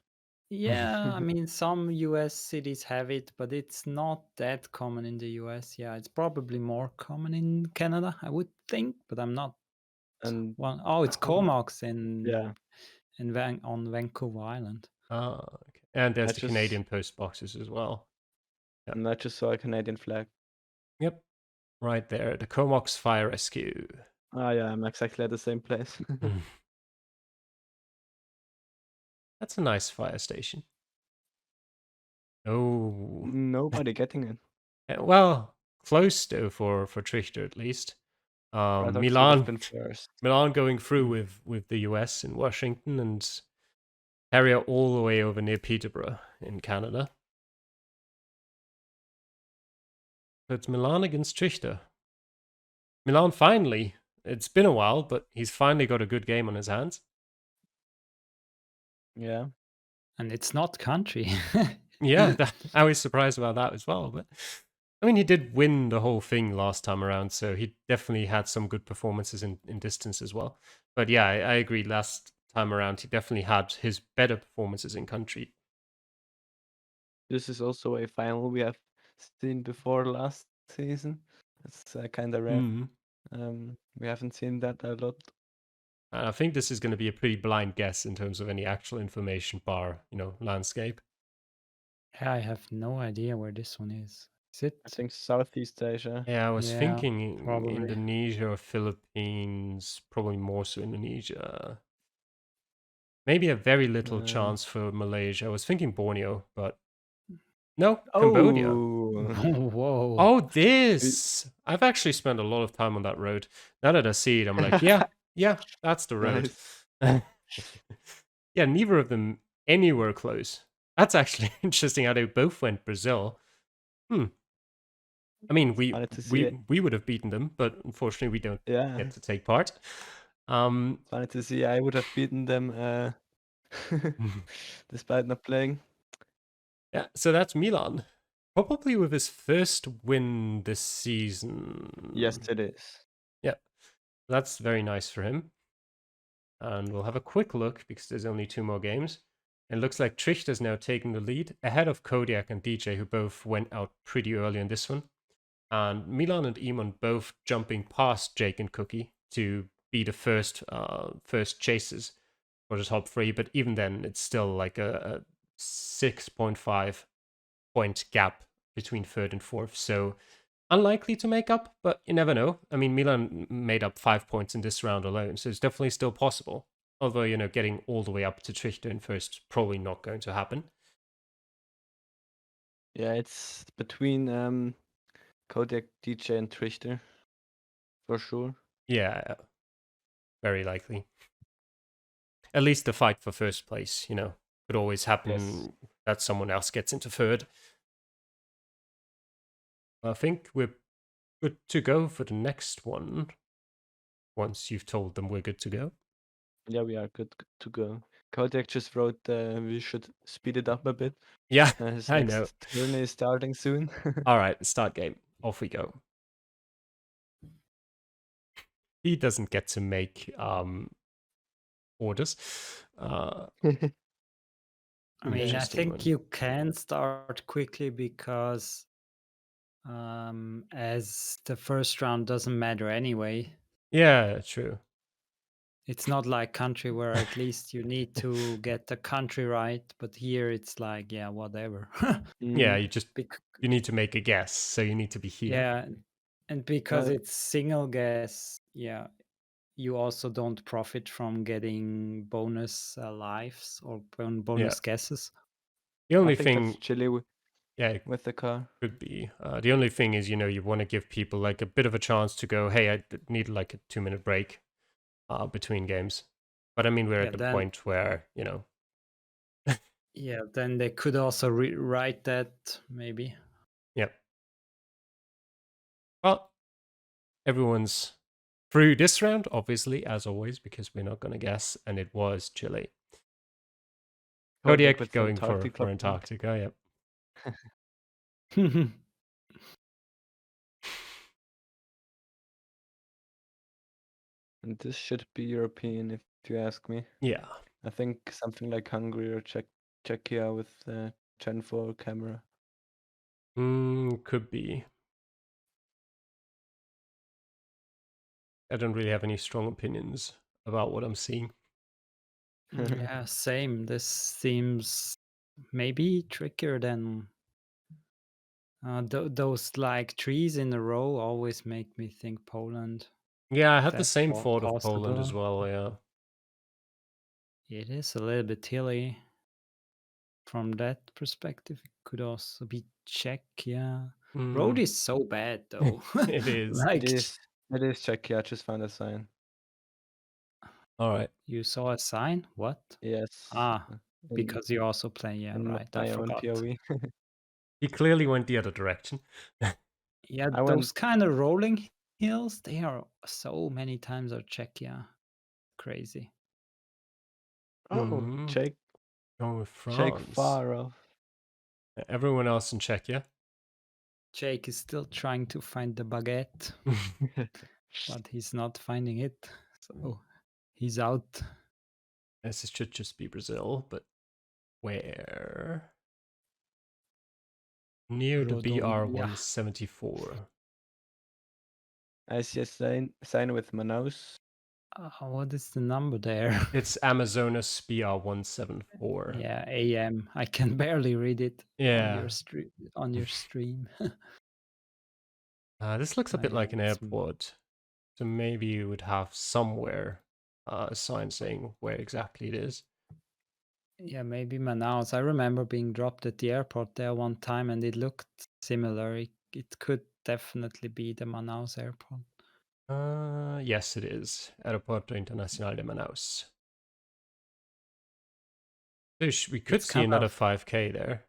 C: Yeah, I mean, some US cities have it, but it's not that common in the US. Yeah, it's probably more common in Canada, I would think, but I'm not
B: And
C: one. Oh, it's
B: who-
C: Comox in
B: yeah,
C: on Vancouver Island.
A: Ah, okay. And there's
B: I
A: the
B: just
A: Canadian post boxes as well.
B: and I just saw a Canadian flag.
A: Yep. Right there. The Comox Fire Rescue.
B: Ah, yeah, I'm exactly at the same place.
A: That's a nice fire station. Oh.
B: Nobody getting it.
A: Well, close though for Trichter at least.
B: I thought it would have
A: Milan
B: been first.
A: Milan going through with the US in Washington and Harrier all the way over near Peterborough in Canada. So it's Milan against Trichter. Milan finally, it's been a while, but he's finally got a good game on his hands.
B: Yeah.
C: And it's not country.
A: Yeah, I was surprised about that as well. But I mean, he did win the whole thing last time around, so he definitely had some good performances in distance as well. But yeah, I agree. Last time around, he definitely had his better performances in country.
B: This is also a final we have seen before last season. It's kind of rare. We haven't seen that a lot.
A: I think this is going to be a pretty blind guess in terms of any actual information bar, landscape.
C: Yeah, I have no idea where this one is. Is it?
B: I think Southeast Asia.
A: Yeah, I was
C: Yeah,
A: thinking
C: probably.
A: Indonesia or Philippines, probably more so Indonesia. Maybe a very little chance for Malaysia. I was thinking Borneo, but no, Cambodia.
B: Oh,
C: Whoa.
A: Oh, this. I've actually spent a lot of time on that road. Now that I see it, I'm like, yeah, that's the road. Yeah, neither of them anywhere close. That's actually interesting how they both went Brazil. I mean, we
B: Funny to see it.
A: we would have beaten them, but unfortunately we don't
B: Yeah,
A: get to take part.
B: funny to see. I would have beaten them despite not playing.
A: Yeah, so that's Milan. Probably with his first win this season.
B: Yes, it is.
A: Yeah, that's very nice for him. And we'll have a quick look because there's only 2 more games. It looks like Trichter's now taking the lead ahead of Kodiak and DJ, who both went out pretty early in this one. And Milan and Eamon both jumping past Jake and Cookie to be the first chasers for the top 3. But even then, it's still like a 6.5 point gap between third and fourth. So unlikely to make up, but you never know. I mean, Milan made up 5 points in this round alone, so it's definitely still possible. Although, getting all the way up to Trichter in first, probably not going to happen.
B: Yeah, it's between Kodiak, DJ, and Trichter. For sure.
A: Yeah, very likely. At least the fight for first place, could always happen that someone else gets into third. I think we're good to go for the next one. Once you've told them we're good to go.
B: Yeah, we are good to go. Kodiak just wrote we should speed it up a bit.
A: Yeah,
B: His
A: I
B: next
A: know.
B: turn is starting soon.
A: All right, start game. Off we go. He doesn't get to make orders.
C: I mean, I think you can start quickly because as the first round doesn't matter anyway.
A: Yeah, true.
C: It's not like country where at least you need to get the country right, but here it's like, yeah, whatever.
A: Yeah, you need to make a guess, so you need to be here.
C: Yeah, and because it's single guess, yeah, you also don't profit from getting bonus lives or bonus guesses.
A: The only
B: I think
A: thing
B: that's chilly.
A: Yeah, it
B: with the car.
A: could be. The only thing is, you want to give people like a bit of a chance to go, hey, I need like a 2-minute break between games. But I mean, we're
C: Yeah,
A: at the
C: then
A: point where,
C: yeah, then they could also rewrite that maybe.
A: yep. Well, everyone's through this round, obviously, as always, because we're not going to guess, and it was Chile. Kodiak
B: with
A: going for
B: Antarctica.
A: Antarctica, yep.
B: And this should be European, if you ask me.
A: Yeah.
B: I think something like Hungary or Czechia with Gen 4 camera.
A: Could be. I don't really have any strong opinions about what I'm seeing.
C: Yeah, same. This seems maybe trickier than those like trees in a row always make me think Poland.
A: Yeah, I had the
C: That's
A: same thought of Poland as
C: possible.
A: well, yeah.
C: It is a little bit hilly. From that perspective, it could also be Czech, yeah. Road is so bad though.
A: It is.
C: Like
B: It is Czechia. I just found a sign.
A: All right.
C: you saw a sign? What?
B: Yes.
C: Because you also play, yeah,
B: in
C: right. I
B: my own
C: forgot.
B: POV.
A: He clearly went the other direction.
C: Yeah,
B: I
C: those
B: went.
C: kind of rolling hills, they are so many times are Czechia. Crazy.
B: Oh, Czech
A: Going with
B: Czech
A: France.
B: far off.
A: Everyone else in Czechia.
C: Jake is still trying to find the baguette, but he's not finding it. So he's out.
A: This should just be Brazil, but where? Near the
C: Rodonia.
A: BR-174.
B: I see a sign with Manaus.
C: What is the number there?
A: It's Amazonas BR-174.
C: Yeah, AM. I can barely read it
A: Yeah.
C: on your stream.
A: This looks a bit like an
C: It's-
A: airport. So maybe you would have somewhere a sign saying where exactly it is.
C: Yeah, maybe Manaus. I remember being dropped at the airport there one time and it looked similar. It could definitely be the Manaus airport.
A: Yes, it is. Aeroporto Internacional de Manaus. We could
C: It's
A: see
C: kind
A: another
C: of-
A: 5K there.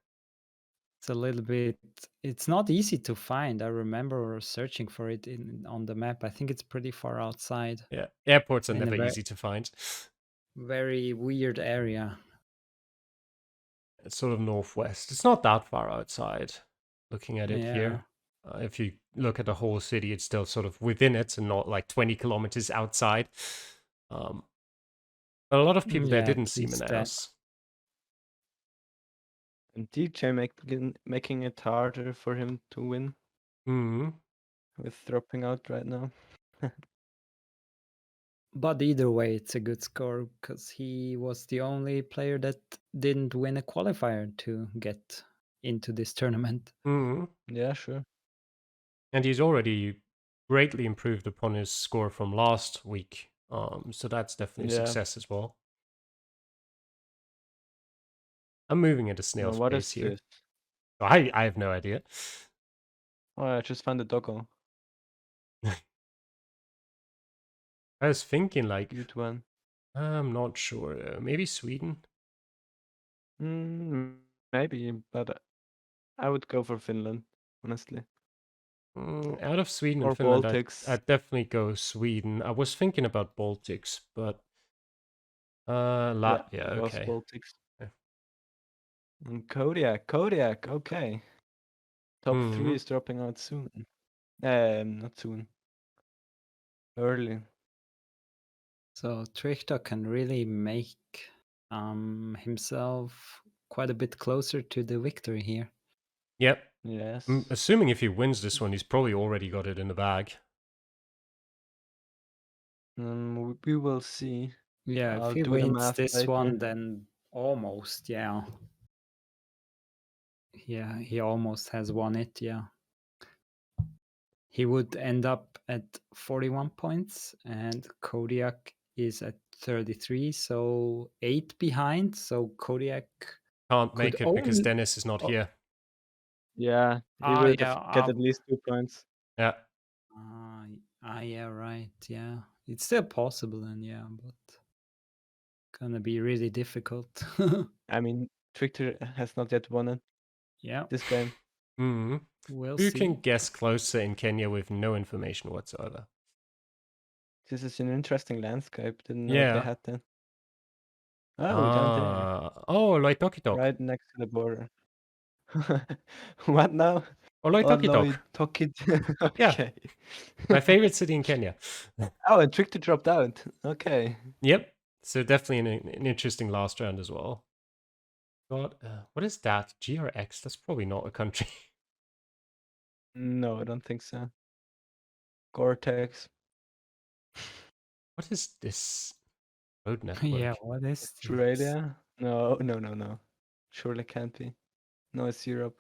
C: It's a little bit. It's not easy to find. I remember searching for it on the map. I think it's pretty far outside.
A: Yeah, airports are
C: In a
A: never easy to find.
C: Very weird area.
A: It's sort of northwest. It's not that far outside. Looking at it
C: Yeah.
A: here, if you look at the whole city, it's still sort of within it and not like 20 kilometers outside. But a lot of people there
C: Yeah,
A: didn't
C: at
A: see
C: least that.
A: Manaus.
B: And DJ making it harder for him to win with dropping out right now.
C: But either way, it's a good score because he was the only player that didn't win a qualifier to get into this tournament.
B: Yeah, sure.
A: And he's already greatly improved upon his score from last week. So that's definitely a success as well. I'm moving at a snail's
B: What
A: pace
B: is
A: here.
B: this?
A: I have no idea.
B: Oh, I just found the doggo.
A: I was thinking like,
B: one.
A: I'm not sure. Maybe Sweden?
B: Maybe, but I would go for Finland, honestly.
A: Out of Sweden
B: Or
A: and Finland,
B: Baltics.
A: I'd definitely go Sweden. I was thinking about Baltics, but Latvia, okay.
B: Baltics. Yeah. And Kodiak, okay. Top 3 is dropping out soon. Not soon. Early.
C: So Trichter can really make himself quite a bit closer to the victory here.
A: Yep.
B: Yes.
A: Assuming if he wins this one, he's probably already got it in the bag.
B: We will see.
C: Yeah,
B: I'll
C: if he
B: do the
C: wins
B: math
C: this
B: later.
C: one, then almost, yeah. Yeah, he almost has won it, yeah. He would end up at 41 points and Kodiak is at 33, so 8 behind. So Kodiak
A: can't make it because
C: only-
A: Dennis is not here.
B: Yeah, he
C: Ah,
B: would
C: yeah.
B: have get at least 2 points.
A: Yeah.
C: Yeah, right. Yeah, it's still possible, and yeah, but gonna be really difficult.
B: I mean, Trickter has not yet won it
C: Yeah,
B: this game.
A: Hmm.
C: we'll
A: Who
C: see.
A: can guess closer in Kenya with no information whatsoever?
B: This is an interesting landscape. Didn't know they
A: Yeah.
B: had that. Oh, down there,
A: Oh, Loitokitok.
B: right next to the border. What now?
A: Oh, Loitokitok.
B: Oloitokitok.
A: Yeah,
B: Okay.
A: my favorite city in Kenya.
B: Oh, and Trickter dropped out. Okay.
A: Yep. So definitely an interesting last round as well. God, what is that? GRX? That's probably not a country.
B: No, I don't think so. Gore-Tex.
A: What is this road network?
C: Yeah, what is this?
B: Australia? No. Surely can't be. No, it's Europe.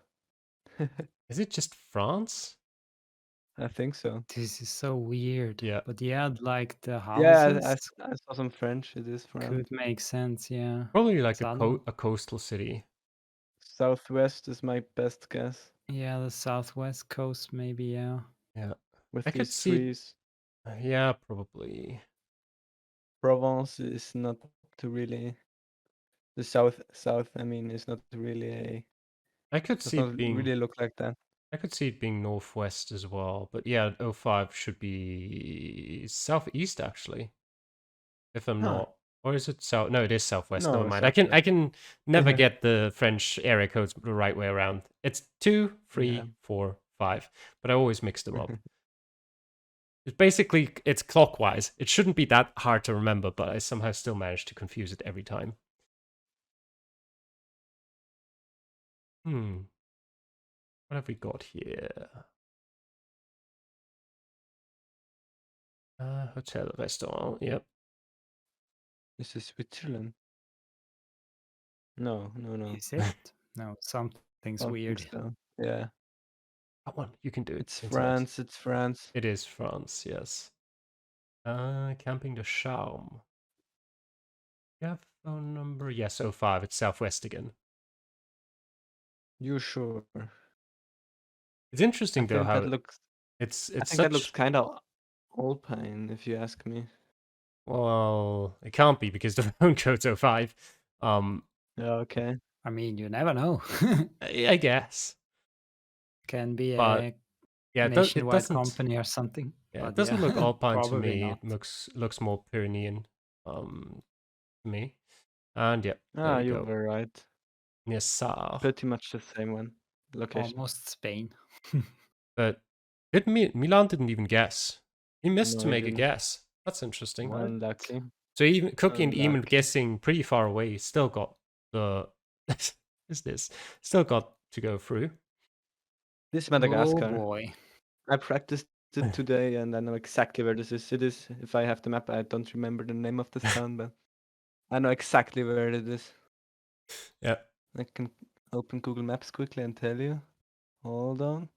A: Is it just France?
B: I think so.
C: This is so weird.
A: Yeah.
C: But yeah, like the
B: Yeah,
C: houses
B: I saw some French. It is France.
C: could make sense. Yeah,
A: Probably like
C: Salon.
A: a coastal city.
B: Southwest is my best guess.
C: Yeah, the southwest coast, maybe. Yeah.
A: Yeah.
B: With
A: I could
B: these
A: see.
B: trees.
A: Yeah, probably.
B: Provence is not really the south. I mean, is not really a.
A: I could
B: Does
A: see
B: not
A: it being.
B: really look like that.
A: I could see it being northwest as well, but yeah, 05 should be southeast actually. If I'm
B: Huh.
A: not, or is it south? No, it is southwest. Never
B: No,
A: mind. I
B: southwest.
A: can never get the French area codes the right way around. It's 2, 3,
B: Yeah.
A: 4, 5, but I always mix them up. It's clockwise. It shouldn't be that hard to remember, but I somehow still manage to confuse it every time. What have we got here? Hotel, restaurant. Yep.
B: This is Switzerland. No.
C: Is it? No, something's
B: Don't
C: weird.
B: think so. Yeah.
A: Come on, you can do it.
B: It's
A: Internet.
B: France. It's France.
A: It is France, yes. Camping de Charme. You have phone number? Yes, 05. It's southwest again.
B: You sure?
A: It's interesting
B: I
A: though
B: think
A: how
B: that looks.
A: it's
B: I think
A: such.
B: that looks kind of alpine, if you ask me.
A: Well, it can't be because the phone code's 05.
B: Okay.
C: I mean, you never know.
A: I guess.
C: Can be
A: But
C: a
A: yeah, it
C: nationwide
A: doesn't.
C: company or something.
A: Yeah,
C: But
A: it doesn't look alpine to
C: probably
A: me.
C: not.
A: It looks more Pyrenean. To me. And yeah,
B: Ah,
A: there we
B: you
A: go.
B: were right.
A: Near Sarre.
B: Pretty much the same one. Location.
C: Almost Spain.
A: But Milan didn't even guess. He missed
B: No,
A: to
B: he
A: make a
B: didn't.
A: guess. That's interesting.
B: Unlucky.
A: So even Cookie and Eamon
B: Unlucky.
A: guessing pretty far away, still got the is this still got to go through.
B: This is Madagascar.
C: Oh boy.
B: I practiced it today and I know exactly where this is. It is, if I have the map, I don't remember the name of this town, but I know exactly where it is.
A: Yeah.
B: I can open Google Maps quickly and tell you. Hold on.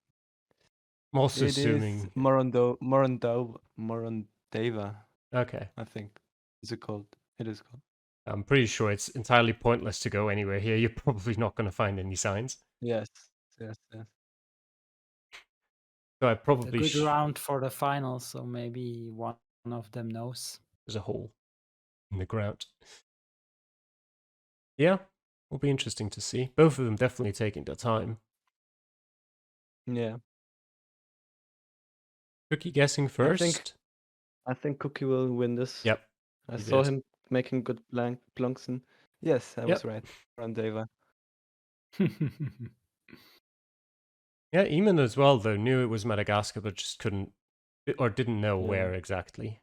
A: I'm also
B: It is
A: assuming.
B: Morondava,
A: Okay.
B: I think. Is it called? It is called.
A: I'm pretty sure it's entirely pointless to go anywhere here. You're probably not going to find any signs.
B: Yes.
A: So I
C: It's a
A: probably
C: good round for the final, so maybe one of them knows.
A: There's a hole in the ground. Yeah, will be interesting to see. Both of them definitely taking their time.
B: Yeah.
A: Cookie guessing first.
B: I think Cookie will win this.
A: Yep.
B: I
A: he
B: saw
A: did.
B: him making good plunks and yes, I was right. Morondava.
A: Yeah, Eamon as well, though, knew it was Madagascar, but just couldn't, or didn't know
B: Yeah.
A: where exactly.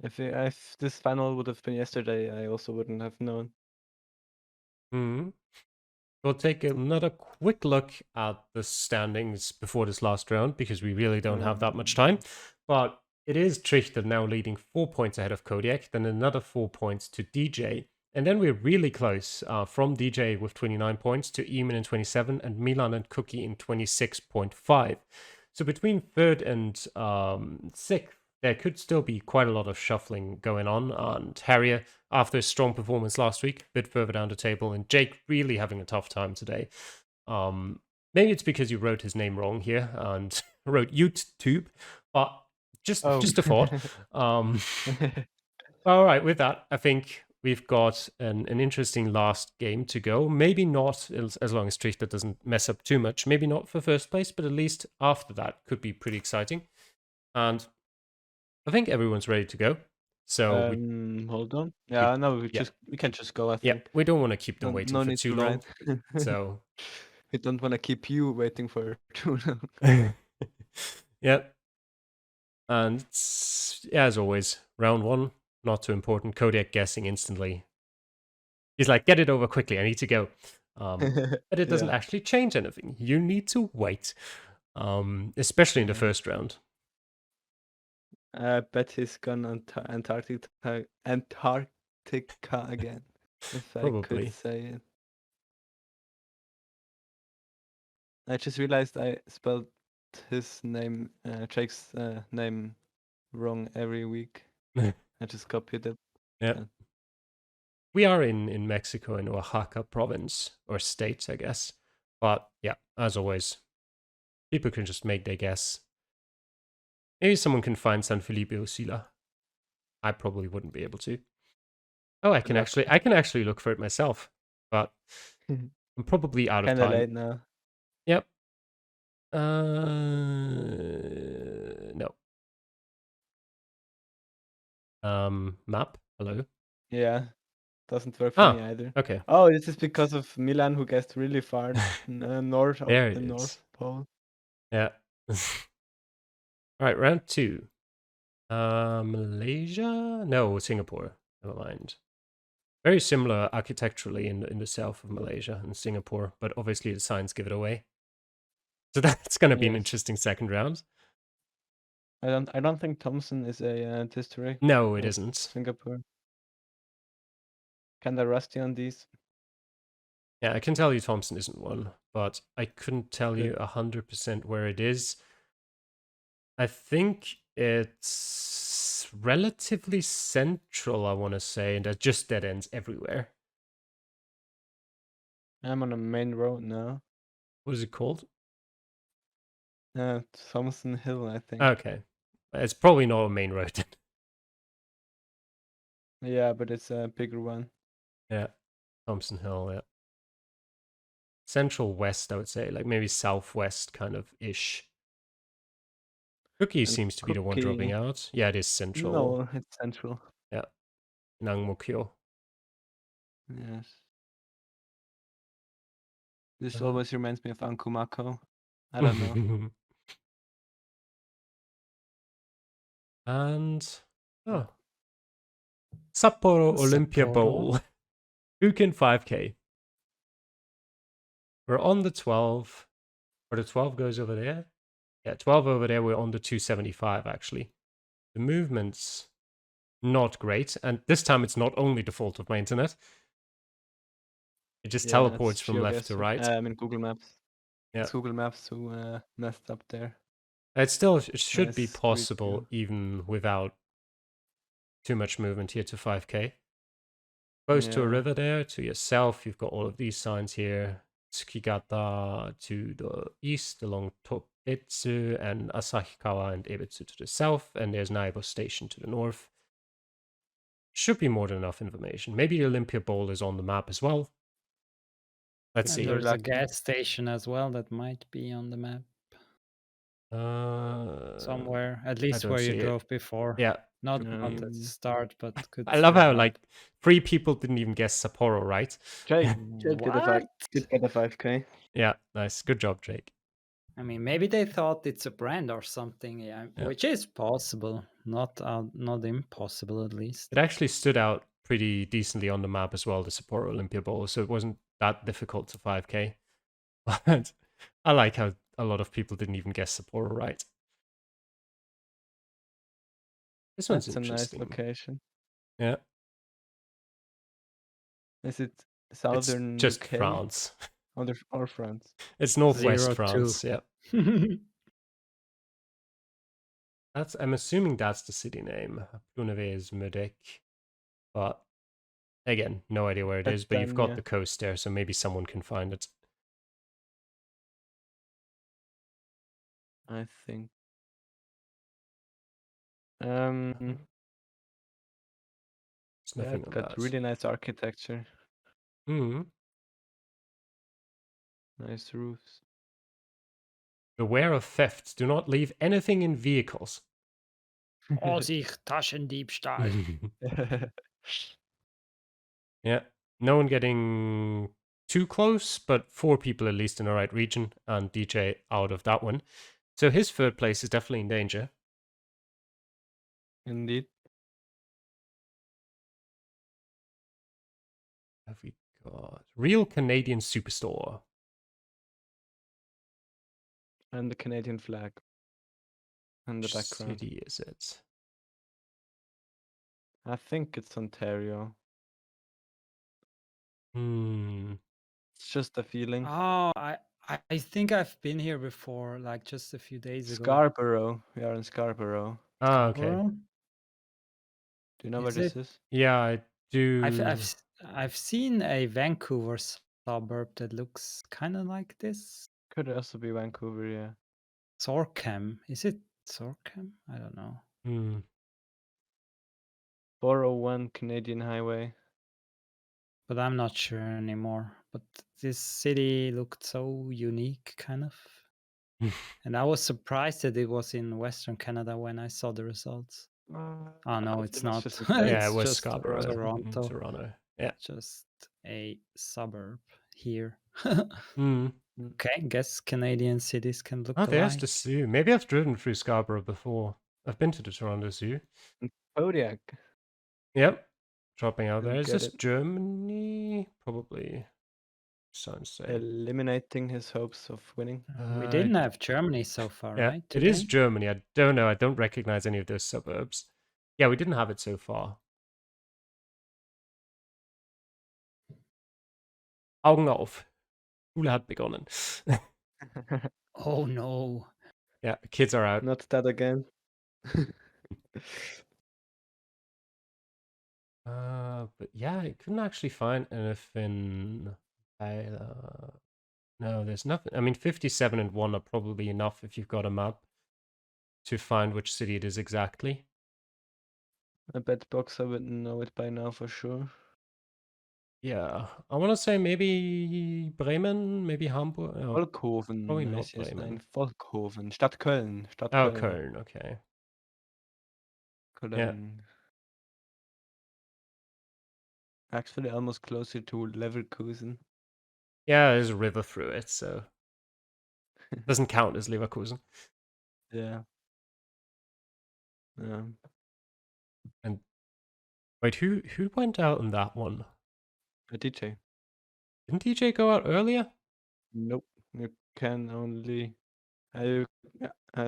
B: If this final would have been yesterday, I also wouldn't have known.
A: We'll take another quick look at the standings before this last round, because we really don't have that much time. But it is Trichter now leading 4 points ahead of Kodiak, then another 4 points to DJ. And then we're really close from DJ with 29 points to Eamon in 27 and Milan and Cookie in 26.5. So between third and sixth, there could still be quite a lot of shuffling going on. And Harrier, after a strong performance last week, a bit further down the table, and Jake really having a tough time today. Maybe it's because you wrote his name wrong here and wrote YouTube, but just
B: Oh.
A: a thought. All right, with that, I think we've got an interesting last game to go. Maybe not as long as Trichter doesn't mess up too much. Maybe not for first place, but at least after that could be pretty exciting. And I think everyone's ready to go. So
B: hold on. Yeah, no, we can just go, I
A: yeah,
B: think.
A: we don't want to keep them
B: No,
A: waiting
B: no
A: for
B: need
A: too
B: to
A: long.
B: write.
A: So
B: We don't want to keep you waiting for too long.
A: yeah. And as always, round one, not too important. Kodiak guessing instantly. He's like, get it over quickly. I need to go. But it doesn't
B: Yeah.
A: actually change anything. You need to wait, especially in the
B: Yeah.
A: first round.
B: I bet he's gone on Antarctica again, if I could
A: Probably.
B: say it. I just realized I spelled his name, Jake's name, wrong every week. I just copied it.
A: Yeah. We are in Mexico, in Oaxaca province, or state, I guess. But yeah, as always, people can just make their guess. Maybe someone can find San Felipe o Sila. I probably wouldn't be able to. Oh, I can actually look for it myself, but I'm probably out of
B: Kinda
A: time.
B: late now.
A: Yep. No. Map. Hello.
B: Yeah, doesn't work for me
A: Ah,
B: either.
A: okay.
B: Oh, this is because of Milan, who guessed really far north of
A: There
B: the
A: it is.
B: North Pole.
A: Yeah. All right, round two. Malaysia? No, Singapore. Never mind. Very similar architecturally in the south of Malaysia and Singapore, but obviously the signs give it away. So that's going to be an
B: Yes.
A: interesting second round.
B: I don't think Thompson is a district
A: No, it
B: of
A: isn't.
B: Singapore. Kinda rusty on these.
A: Yeah, I can tell you Thompson isn't one, but I couldn't tell
B: Good.
A: you 100% where it is. I think it's relatively central, I want to say, and there's just dead ends everywhere.
B: I'm on a main road now.
A: What is it called?
B: Thompson Hill, I think.
A: Okay. It's probably not a main road.
B: Yeah, but it's a bigger one.
A: Yeah. Thompson Hill, yeah. Central west, I would say, like maybe southwest kind of ish. Cookie
B: And
A: seems to be the one dropping out. Yeah, it is central.
B: No, it's central.
A: Yeah. Nang Mo Kio.
B: Yes. This always reminds me of Ankumako. I don't know.
A: And Sapporo Olympia
C: Sapporo.
A: Bowl. Kukin 5K. We're on the 12. Or the 12 goes over there. Yeah, 12 over there. We're on the 275, actually. The movement's not great. And this time it's not only the fault of my internet. It just teleports from left to
B: Geoguessr.
A: right.
B: I mean Google Maps.
A: Yeah.
B: It's Google Maps who messed up there.
A: It should be
B: Nice
A: possible
B: review.
A: even without too much movement here to 5K. Close to a river there, to your south, you've got all of these signs here. Tsukigata to the east, along Tobetsu, and Asahikawa and Ebetsu to the south, and there's Naibo Station to the north. Should be more than enough information. Maybe the Olympia Bowl is on the map as well. Let's see.
C: There's a gas station as well that might be on the map. Somewhere, at least where you drove before.
A: Yeah.
C: Not at the start, but could.
A: I love how like 3 people didn't even guess Sapporo, right?
B: Jake did get a 5K.
A: Yeah, nice. Good job, Jake.
C: I mean, maybe they thought it's a brand or something, yeah. Which is possible, not impossible at least.
A: It actually stood out pretty decently on the map as well, the Sapporo Olympia Bowl, so it wasn't that difficult to 5K. But I like how a lot of people didn't even guess Sapporo right. This one's interesting.
B: That's a nice location.
A: Yeah.
B: Is it southern
A: It's just
B: UK?
A: France.
B: Or France?
A: It's northwest
C: 0-2.
A: France, yeah. I'm assuming that's the city name. Pluneve is Mudek. But again, no idea where it is, but you've got the coast there, so maybe someone can find it.
B: I think.
A: There's
B: Yeah,
A: nothing
B: it's
A: on
B: got
A: that.
B: really nice architecture,
A: Hmm.
B: nice roofs.
A: Beware of theft. Do not leave anything in vehicles.
C: Vorsicht, Taschendiebstahl.
A: Yeah. No one getting too close, but 4 people at least in the right region, and DJ out of that one. So his third place is definitely in danger.
B: Indeed.
A: Have we got Real Canadian Superstore?
B: And the Canadian flag in the
A: Which
B: background.
A: city is it?
B: I think it's Ontario. It's just a feeling.
C: Oh, I think I've been here before, like just a few days ago.
B: Scarborough. We are in Scarborough.
A: Ah, okay.
C: Scarborough?
B: Do you know where
C: Is
B: this
C: it?
B: is?
A: Yeah, I do.
C: I've seen a Vancouver suburb that looks kind of like this.
B: Could also be Vancouver, yeah.
C: Sorkham. Is it Sorkham? I don't know.
B: 401 Canadian Highway.
C: But I'm not sure anymore. But this city looked so unique, kind of. And I was surprised that it was in Western Canada when I saw the results. Oh no,
B: I
C: it's
B: think
C: not.
B: just
C: It's
A: Yeah, it was
C: just
A: Scarborough.
C: Toronto.
A: Toronto. Yeah.
C: Just a suburb here.
A: Mm.
C: Okay, guess Canadian cities can look
A: Oh, there's
C: alike.
A: the zoo. Maybe I've driven through Scarborough before. I've been to the Toronto Zoo.
B: Kodiak.
A: Yep. Dropping out
B: You
A: there. Is
B: get
A: this
B: it.
A: Germany? Probably. Sounds safe.
B: Eliminating his hopes of winning.
C: We didn't have Germany so far,
A: Yeah,
C: right?
A: it is
C: Today?
A: Germany. I don't know. I don't recognize any of those suburbs. Yeah, we didn't have it so far. Augen auf. Schule hat begonnen.
C: Oh no.
A: Yeah, the kids are out.
B: Not that again.
A: But yeah, I couldn't actually find anything. No, there's nothing. I mean, 57 and 1 are probably enough if you've got a map to find which city it is exactly.
B: I bet Boxer wouldn't know it by now for sure.
A: Yeah, I want to say maybe Bremen, maybe Hamburg. Oh,
B: Volkhoven.
A: probably not
B: Yes, yes,
A: Bremen.
B: nein, Volkhoven. Stadt Köln. Stadt
A: Oh,
B: Köln.
A: Köln. Okay. Yeah.
B: Cologne. Actually, almost closer to Leverkusen.
A: Yeah, there's a river through it, so doesn't count as Leverkusen.
B: Yeah. Yeah.
A: And wait, who went out on that one?
B: A DJ.
A: Didn't DJ go out earlier?
B: Nope. You can only.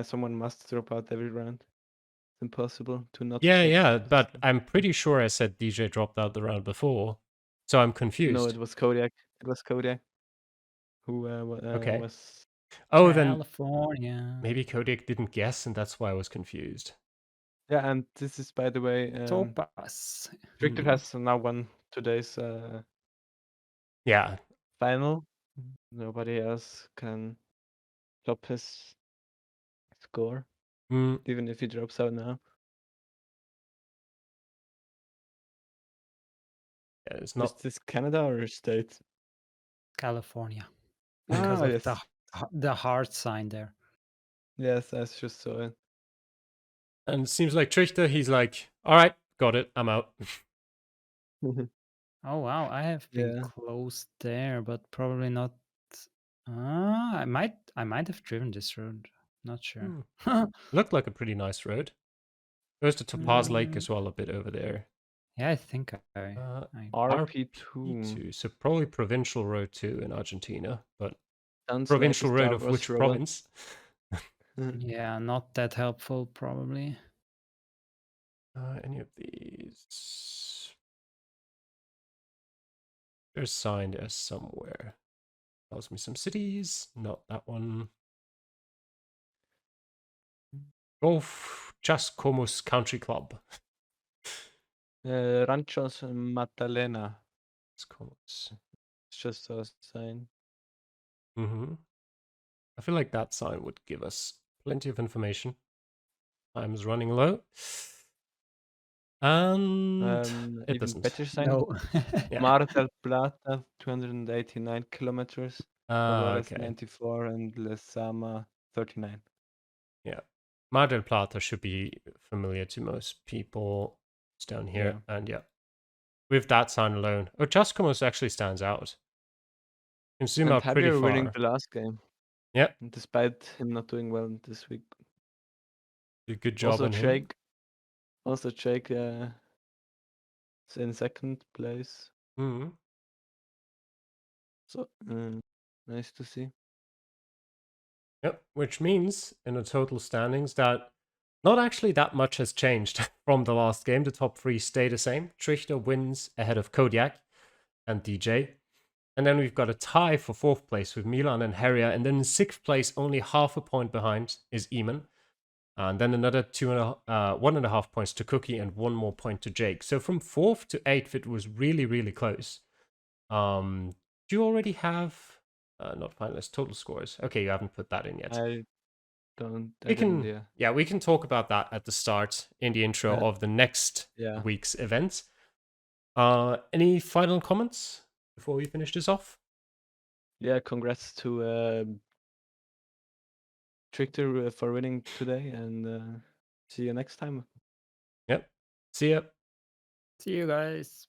B: Someone must drop out every round. It's impossible to not.
A: Yeah,
B: drop
A: yeah,
B: out.
A: but I'm pretty sure I said DJ dropped out the round before, so I'm confused.
B: No, it was Kodiak. It was Kodiak who
A: Okay.
B: was.
A: Oh, then
C: California.
A: maybe Kodiak didn't guess, and that's why I was confused.
B: Yeah, and this is, by the way,
C: Topaz.
B: Victor has now won today's
A: Yeah.
B: final. Nobody else can top his score, even if he drops out now.
A: Yeah, it's not.
B: Is this Canada or state?
C: California. Because of
B: yes.
C: the heart sign there.
B: Yes, I just saw it.
A: And it seems like Trichter, he's like, all right, got it, I'm out.
C: Oh wow, I have been close there, but probably not. I might have driven this road. Not sure.
A: Looked like a pretty nice road. Goes to Topaz Lake as well, a bit over there.
C: Yeah, I think I
B: RP2.
A: So probably Provincial Road 2 in Argentina, but
B: Sounds
A: Provincial
B: like
A: Road of which province?
C: Yeah, not that helpful, probably.
A: Any of these? There's signed as somewhere. Tells me some cities. Not that one. Golf Chascomús Country Club.
B: Ranchos Magdalena.
A: It's
B: just a sign.
A: I feel like that sign would give us plenty of information. Time is running low. And it
B: Even
A: doesn't.
B: better sign.
C: No.
A: Yeah.
B: Mar del Plata, 289 kilometers. Dolores,
A: Okay.
B: 94, and Lezama, 39.
A: Yeah. Mar del Plata should be familiar to most people. It's down here.
B: Yeah.
A: And yeah. With that sign alone. Oh, Chascomos actually stands out. You can zoom
B: And
A: out pretty
B: Javier winning
A: far.
B: the last game,
A: Yeah.
B: despite him not doing well this week.
A: Good job
B: Also
A: on him.
B: Jake. Also Jake is in second place.
A: Mhm.
B: So nice to see.
A: Yep. Which means in the total standings that not actually that much has changed from the last game. The top three stay the same. Trichter wins ahead of Kodiak and DJ. And then we've got a tie for fourth place with Milan and Heria. And then in sixth place, only half a point behind, is Eamon. And then another 1.5 points to Cookie and 1 more point to Jake. So from fourth to eighth, it was really, really close. Do you already have not finalist total scores? Okay, you haven't put that in yet.
B: I don't. I
A: We
B: didn't,
A: can, we can talk about that at the start in the intro of the next
B: Yeah.
A: week's event. Any final comments before we finish this off?
B: Yeah, congrats to Trichter for winning today, and see you next time.
A: Yep. See ya.
C: See you guys.